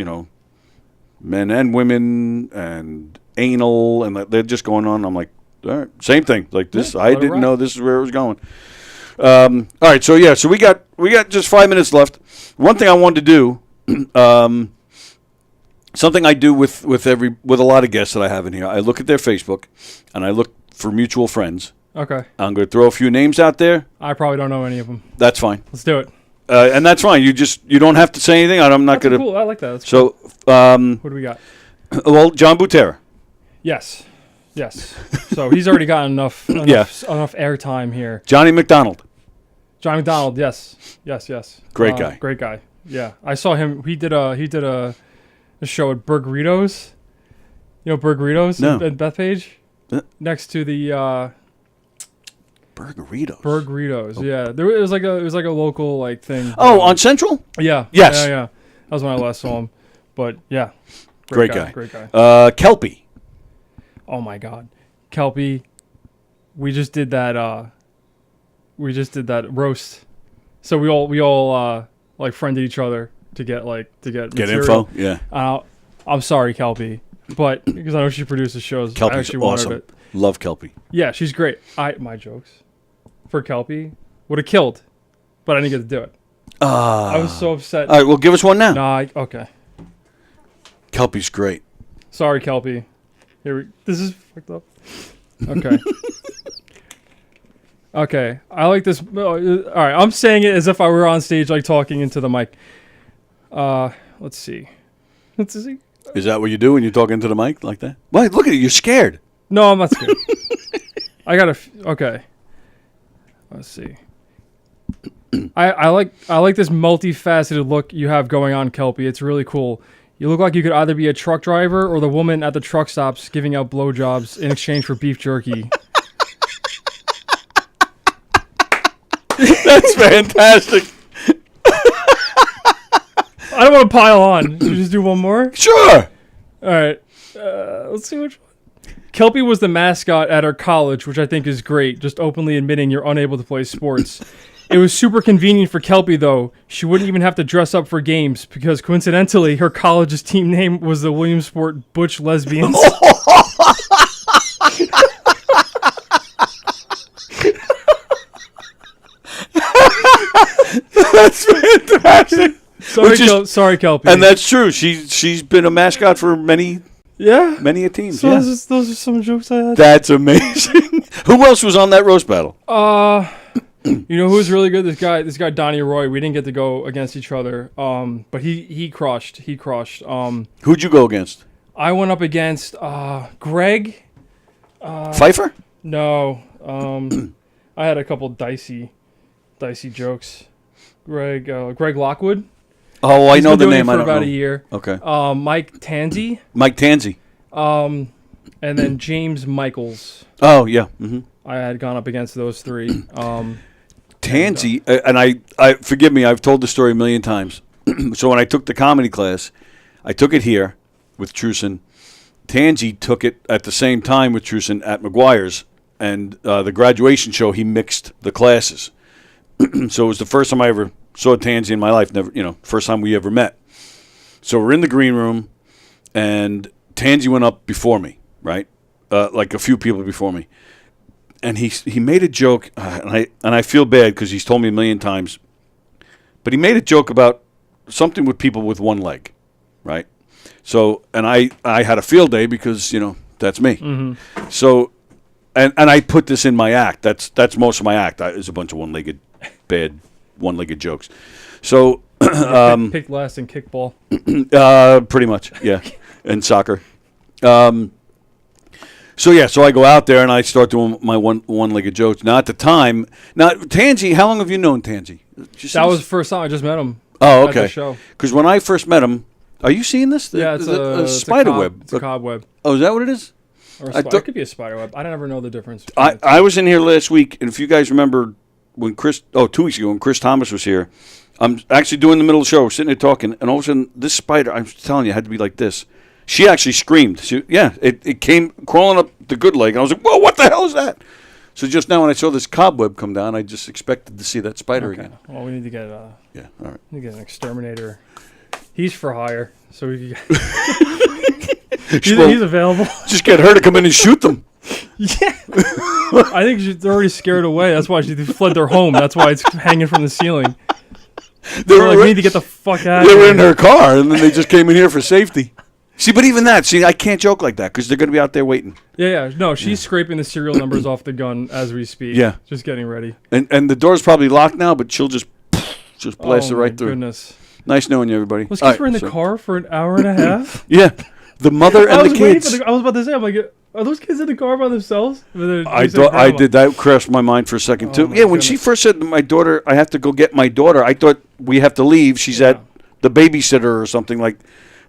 men and women and anal, and they're just going on. I'm like, all right, same thing. Like this, I didn't know this is where it was going. All right, so we got just 5 minutes left. One thing I wanted to do, something I do with a lot of guests that I have in here. I look at their Facebook, and I look for mutual friends. Okay. I'm going to throw a few names out there. I probably don't know any of them. That's fine. Let's do it. And that's fine. You don't have to say anything. I'm not going to. Cool. I like that. That's So, cool. What do we got? well, John Butera. Yes. Yes. So he's already gotten enough airtime here. Johnny McDonald. John McDonald, yes. Great guy. Great guy. Yeah. I saw him. He did a show at Burgritos. You know Burgritos No. in Bethpage? Next to the Burgritos. Burgritos. Yeah. It was like a local like thing. Oh, on Central? Yeah. Yes. Yeah. That was when I last saw him. But yeah. Great guy. Great guy. Kelpie. Oh my God, Kelpie, we just did that roast. So we all like friended each other to get material. info. Yeah. I'm sorry, Kelpie, but because I know she produces shows, Kelpie's I actually awesome. wanted it. Love Kelpie. Yeah, she's great. My jokes for Kelpie would have killed, but I didn't get to do it. I was so upset. All right, well, give us one now. Okay. Kelpie's great. Sorry, Kelpie. This is fucked up. Okay. Okay. I like this. All right. I'm saying it as if I were on stage, like talking into the mic. Let's see. Is that what you do when you're talking to the mic like that? Why? Look at you. You're scared. No, I'm not scared. I gotta. Okay. Let's see. I like this multifaceted look you have going on, Kelpie. It's really cool. You look like you could either be a truck driver or the woman at the truck stops giving out blowjobs in exchange for beef jerky. That's fantastic. I don't want to pile on. Should we just do one more? Sure. All right. Let's see which one. Kelpie was the mascot at our college, which I think is great, just openly admitting you're unable to play sports. It was super convenient for Kelpie, though. She wouldn't even have to dress up for games because, coincidentally, her college's team name was the Williamsport Butch Lesbians. That's fantastic. Sorry, Kelpie. And that's true. She's been a mascot for many a team. So those are some jokes I had. That's amazing. Who else was on that roast battle? You know who was really good? This guy Donnie Roy. We didn't get to go against each other. But he crushed. Who'd you go against? I went up against Greg. Pfeiffer? No. I had a couple dicey jokes. Greg Lockwood. Oh, I know the He's been doing name. it I for don't about know. a year. Okay. Mike Tanzi. And then James Michaels. Oh yeah. Mm-hmm. I had gone up against those three. Tansy, and I forgive me, I've told the story a million times. So when I took the comedy class, I took it here with Truson. Tansy took it at the same time with Truson at McGuire's, and the graduation show, he mixed the classes. So it was the first time I ever saw Tansy in my life. Never, first time we ever met. So we're in the green room, and Tansy went up before me, right? Like a few people before me. And he made a joke, and I feel bad because he's told me a million times, but he made a joke about something with people with one leg, right? So, and I had a field day because, that's me. Mm-hmm. So, and I put this in my act. That's most of my act. There's a bunch of bad one-legged jokes. So, picked last in kickball. Pretty much, yeah, and soccer. So I go out there and I start doing my one-legged jokes. Now at the time, Tansy, how long have you known Tansy? That was the first time I just met him. Oh, at the okay. show. Because when I first met him, are you seeing this? It's a spider web. It's a cobweb. Oh, is that what it is? Or it could be a spider web. I never know the difference. I was in here last week, and if you guys remember when 2 weeks ago when Chris Thomas was here, I'm actually doing the middle of the show, sitting there talking, and all of a sudden this spider, I'm telling you, had to be like this. She actually screamed. It came crawling up the good leg, and I was like, whoa, what the hell is that? So just now when I saw this cobweb come down, I just expected to see that spider again. Well, we need to get all right. We need to get an exterminator. He's for hire, so we can get he's available. Just get her to come in and shoot them. Yeah. I think she's already scared away. That's why she fled their home. That's why it's hanging from the ceiling. They're like, we need to get the fuck out of here. They were in her car, and then they just came in here for safety. See, but even that, I can't joke like that because they're going to be out there waiting. Yeah. No, she's scraping the serial numbers off the gun as we speak. Yeah. Just getting ready. And the door's probably locked now, but she'll just blast it right through. Goodness. Nice knowing you, everybody. Let's keep her in the car for an hour and a half. Yeah. The mother and the kids. I was about to say, I'm like, Are those kids in the car by themselves? I thought I did. That crossed my mind for a second too. my Yeah, when she goodness. first said to my daughter, "I have to go get my daughter," I thought we have to leave. She's at the babysitter or something like.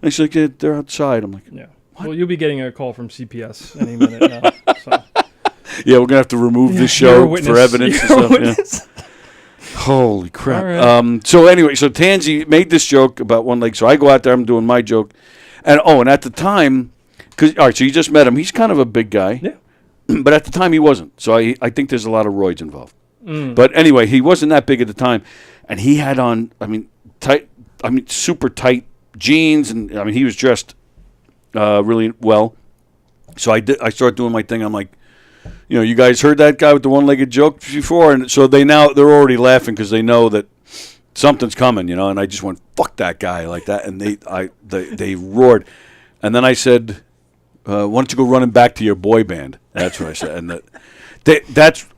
And she's like, yeah, "They're outside." I'm like, Yeah. Well, you'll be getting a call from CPS any minute now. So. "Yeah, we're gonna have to remove this You're a show witness. for evidence and You're a stuff." Yeah. witness. Holy crap! All right. So anyway, so Tansy made this joke about one leg. So I go out there, I'm doing my joke, and at the time, because all right, so you just met him. He's kind of a big guy. Yeah. But at the time he wasn't. So I think there's a lot of roids involved. But anyway, he wasn't that big at the time. And he had on, super tight jeans. And, he was dressed really well. So I started doing my thing. I'm like, you guys heard that guy with the one-legged joke before? And so they're already laughing because they know that something's coming, And I just went, fuck that guy like that. And they roared. And then I said, why don't you go running back to your boy band? That's what I said. And that's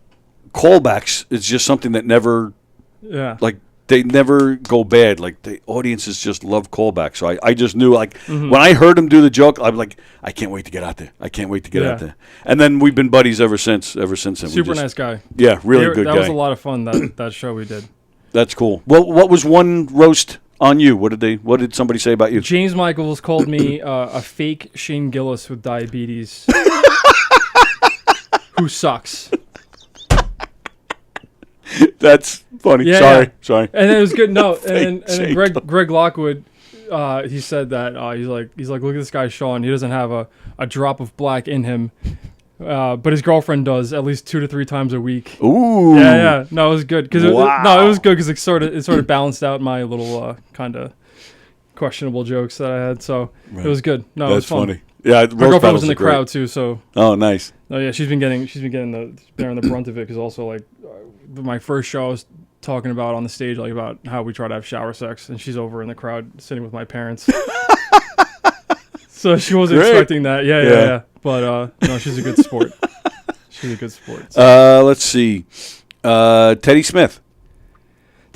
callbacks. It's just something that never, they never go bad. Like the audiences just love callbacks. So I just knew, when I heard him do the joke, I'm like, I can't wait to get out there. I can't wait to get out there. And then we've been buddies ever since. Then. Super nice guy. Yeah, really good guy. That was a lot of fun. That show we did. That's cool. Well, what was one roast on you? What did somebody say about you? James Michaels called me a fake Shane Gillis with diabetes, who sucks. That's funny. Yeah, Sorry. And it was good. No, and then Shane Greg Lockwood, he said that he's like, look at this guy Sean. He doesn't have a drop of black in him, but his girlfriend does at least 2 to 3 times a week. Ooh. Yeah. No, it was good because it was good because it sort of balanced out my little kind of questionable jokes that I had. So it was good. No, it was fun. Funny. Yeah, my girlfriend was in the crowd too. So. Oh, nice. Oh yeah, she's been bearing the brunt of it because also my first show I was talking about on the stage about how we try to have shower sex, and she's over in the crowd sitting with my parents. So she wasn't expecting that. Yeah. But no, she's a good sport. Let's see. Teddy Smith.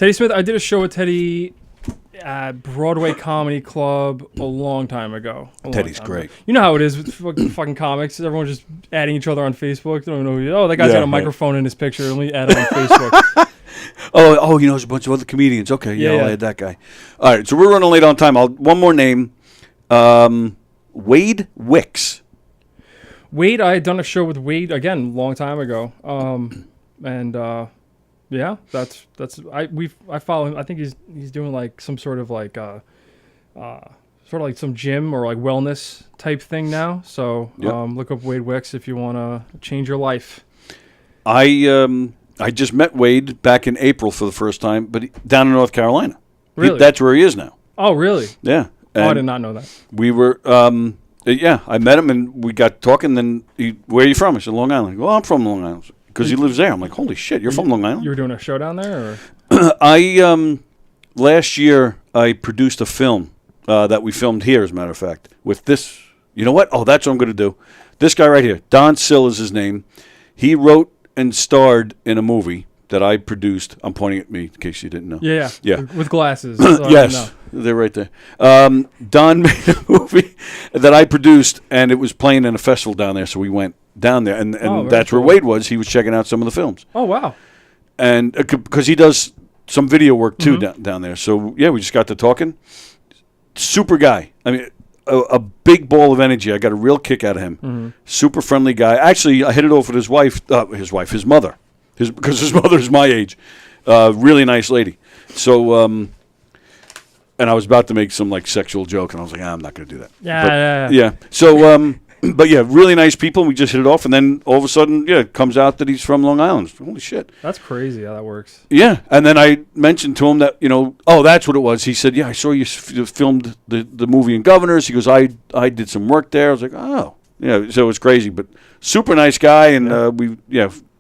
I did a show with Teddy at Broadway Comedy Club a long time ago. Teddy's great. You know how it is with fucking comics. Everyone's just adding each other on Facebook. They don't know. That guy's got a microphone in his picture. Let me add it on Facebook. There's a bunch of other comedians. Okay, I'll add that guy. All right, so we're running late on time. One more name. Wade Wicks. Wade, I had done a show with Wade again a long time ago. I follow him. I think he's doing some sort of some gym or wellness type thing now. So look up Wade Wicks if you want to change your life. I just met Wade back in April for the first time, but down in North Carolina. Really? That's where he is now. Oh, really? Yeah. I did not know that. We were, I met him and we got talking. Then where are you from? I said, Long Island. Well, I'm from Long Island because he lives there. I'm like, holy shit, you're from Long Island? You were doing a show down there? Or? Last year I produced a film that we filmed here, as a matter of fact, with this. You know what? Oh, that's what I'm going to do. This guy right here, Don Sill is his name. He wrote and starred in a movie that I produced. I'm pointing at me in case you didn't know. Yeah. With glasses. Yes, they're right there. Don made a movie that I produced, and it was playing in a festival down there, so we went down there, and that's where Wade was. He was checking out some of the films. Oh, wow. And because he does some video work, too, down there. So, yeah, we just got to talking. Super guy. I mean, a big ball of energy. I got a real kick out of him. Super friendly guy. Actually, I hit it off with his mother. Because his mother is my age. Really nice lady. So, and I was about to make some sexual joke, and I was like, I'm not going to do that. Yeah. So, but yeah, really nice people. And we just hit it off, and then all of a sudden, it comes out that he's from Long Island. Holy shit. That's crazy how that works. Yeah. And then I mentioned to him that, that's what it was. He said, I saw you filmed the movie in Governors. He goes, I did some work there. I was like, oh. Yeah, so it was crazy, but super nice guy, and we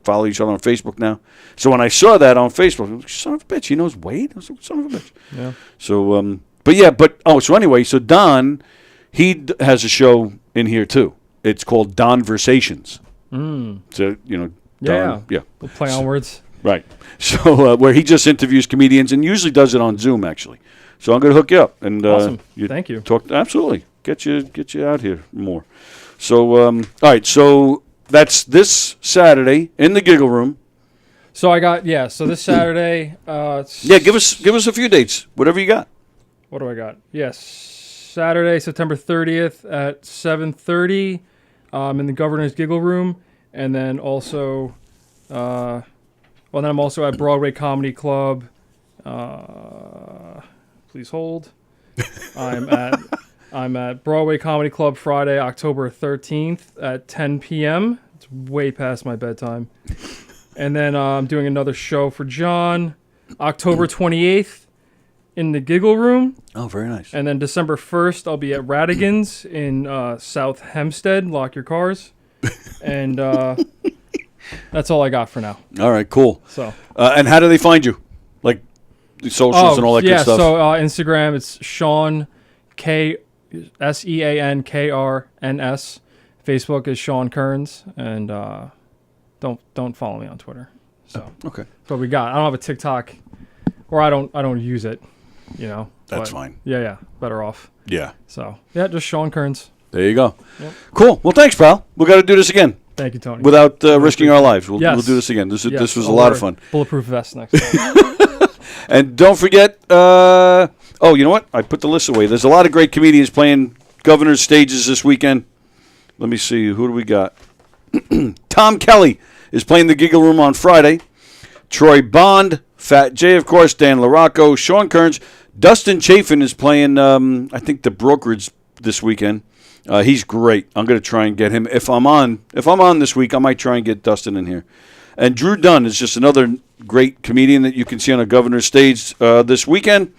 follow each other on Facebook now. So when I saw that on Facebook, I was like, son of a bitch, he knows Wade? I was like, son of a bitch. Yeah. So, so anyway, so Don, he has a show in here too. It's called Donversations. So, Don, yeah. We'll play on words. Right. So where he just interviews comedians and usually does it on Zoom, actually. So I'm going to hook you up. And, awesome. Thank you. Absolutely. Get you out here more. So, all right. So that's this Saturday in the Giggle Room. So I got so this Saturday. Yeah, give us a few dates, whatever you got. What do I got? Yes, Saturday, September 30th at 7:30, in the Governor's Giggle Room, and then also, then I'm also at Broadway Comedy Club. Please hold. I'm at Broadway Comedy Club Friday, October 13th at 10 p.m. It's way past my bedtime. And then I'm doing another show for John, October 28th in the Giggle Room. Oh, very nice. And then December 1st, I'll be at Radigan's in South Hempstead. Lock your cars. And that's all I got for now. All right, cool. So, and how do they find you? Like the socials and all that good stuff? So Instagram, it's Sean, SeanKrns. Facebook is Sean Kearns. And don't follow me on Twitter. So okay. That's what we got. I don't have a TikTok, or I don't use it. That's fine. Yeah, better off. Yeah. So just Sean Kearns. There you go. Yep. Cool. Well, thanks, pal. We got to do this again. Thank you, Tony. Without risking our lives, we'll Yes. do this again. This was a I'll lot wear of fun. Bulletproof vest next time. And don't forget. You know what? I put the list away. There's a lot of great comedians playing Governor's stages this weekend. Let me see. Who do we got? Tom Kelly is playing the Giggle Room on Friday. Troy Bond, Fat J, of course, Dan LaRocco, Sean Kearns. Dustin Chafin is playing, I think, the Brokerage this weekend. He's great. I'm going to try and get him. If I'm on this week, I might try and get Dustin in here. And Drew Dunn is just another great comedian that you can see on a Governor's stage this weekend.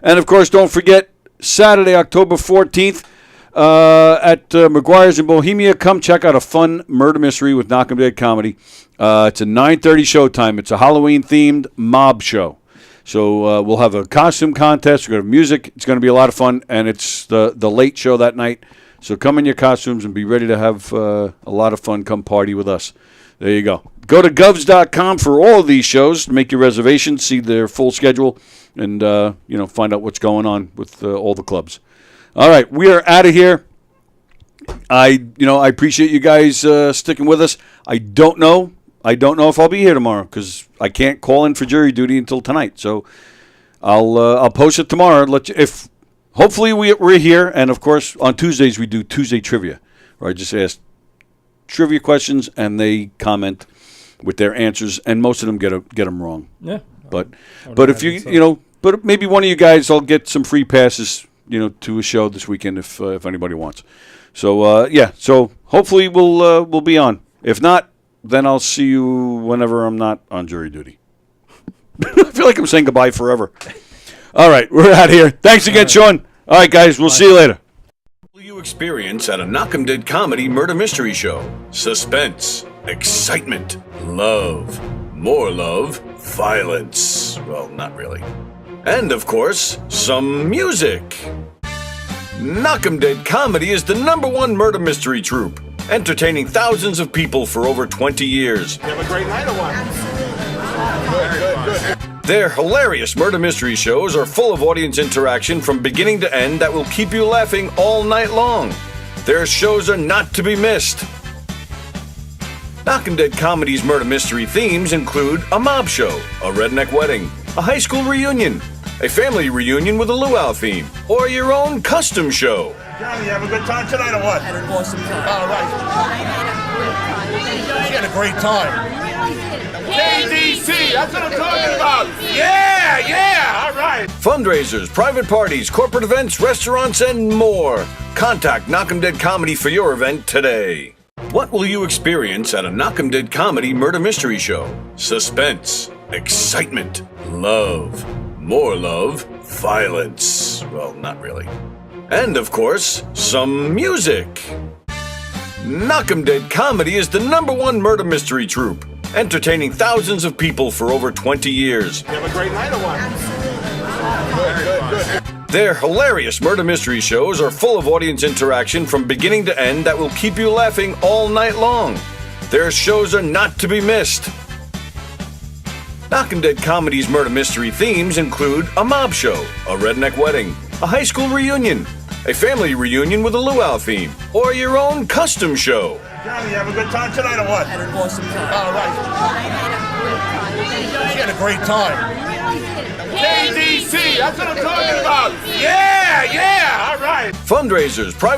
And, of course, don't forget, Saturday, October 14th, at McGuire's in Bohemia. Come check out a fun murder mystery with Knockem Dead Comedy. It's a 9:30 showtime. It's a Halloween-themed mob show. So we'll have a costume contest. We're going to have music. It's going to be a lot of fun, and it's the late show that night. So come in your costumes and be ready to have a lot of fun. Come party with us. There you go. Go to govs.com for all of these shows. Make your reservations, see their full schedule, and find out what's going on with all the clubs. All right, we are out of here. I appreciate you guys sticking with us. I don't know if I'll be here tomorrow because I can't call in for jury duty until tonight. So I'll post it tomorrow. Hopefully we're here, and of course on Tuesdays we do Tuesday trivia, where I just ask trivia questions and they comment with their answers, and most of them get them wrong. Yeah. But if but maybe one of you guys, I'll get some free passes, to a show this weekend if anybody wants. So so hopefully we'll be on. If not, then I'll see you whenever I'm not on jury duty. I feel like I'm saying goodbye forever. All right, we're out of here. Thanks again, Sean. All right, guys, we'll see you later. What will you experience at a Knockem Dead Comedy murder mystery show? Suspense, excitement, love, more love, violence. Well, not really. And, of course, some music. Knockem Dead Comedy is the #1 murder mystery troupe, entertaining thousands of people for over 20 years. You have a great night or what? Good. Their hilarious murder mystery shows are full of audience interaction from beginning to end that will keep you laughing all night long. Their shows are not to be missed. Knockem Dead Comedy's murder mystery themes include a mob show, a redneck wedding, a high school reunion, a family reunion with a luau theme, or your own custom show. Johnny, you have a good time tonight or what? Had an awesome time. All right. You had a great time. KDC, that's what I'm talking about. Yeah, all right. Fundraisers, private parties, corporate events, restaurants, and more. Contact Knockem Dead Comedy for your event today. What will you experience at a Knockem Dead Comedy murder mystery show? Suspense, excitement, love, more love, violence. Well, not really. And, of course, some music. Knockem Dead Comedy is the #1 murder mystery troupe, entertaining thousands of people for over 20 years. You have a great night or what? Good. Their hilarious murder mystery shows are full of audience interaction from beginning to end that will keep you laughing all night long. Their shows are not to be missed. Knockem Dead Comedy's murder mystery themes include a mob show, a redneck wedding, a high school reunion, a family reunion with a luau theme, or your own custom show. Johnny, you have a good time tonight or what? Had an awesome time. All right. She had a great time. KDC, that's what I'm talking about. Yeah, all right. Fundraisers, private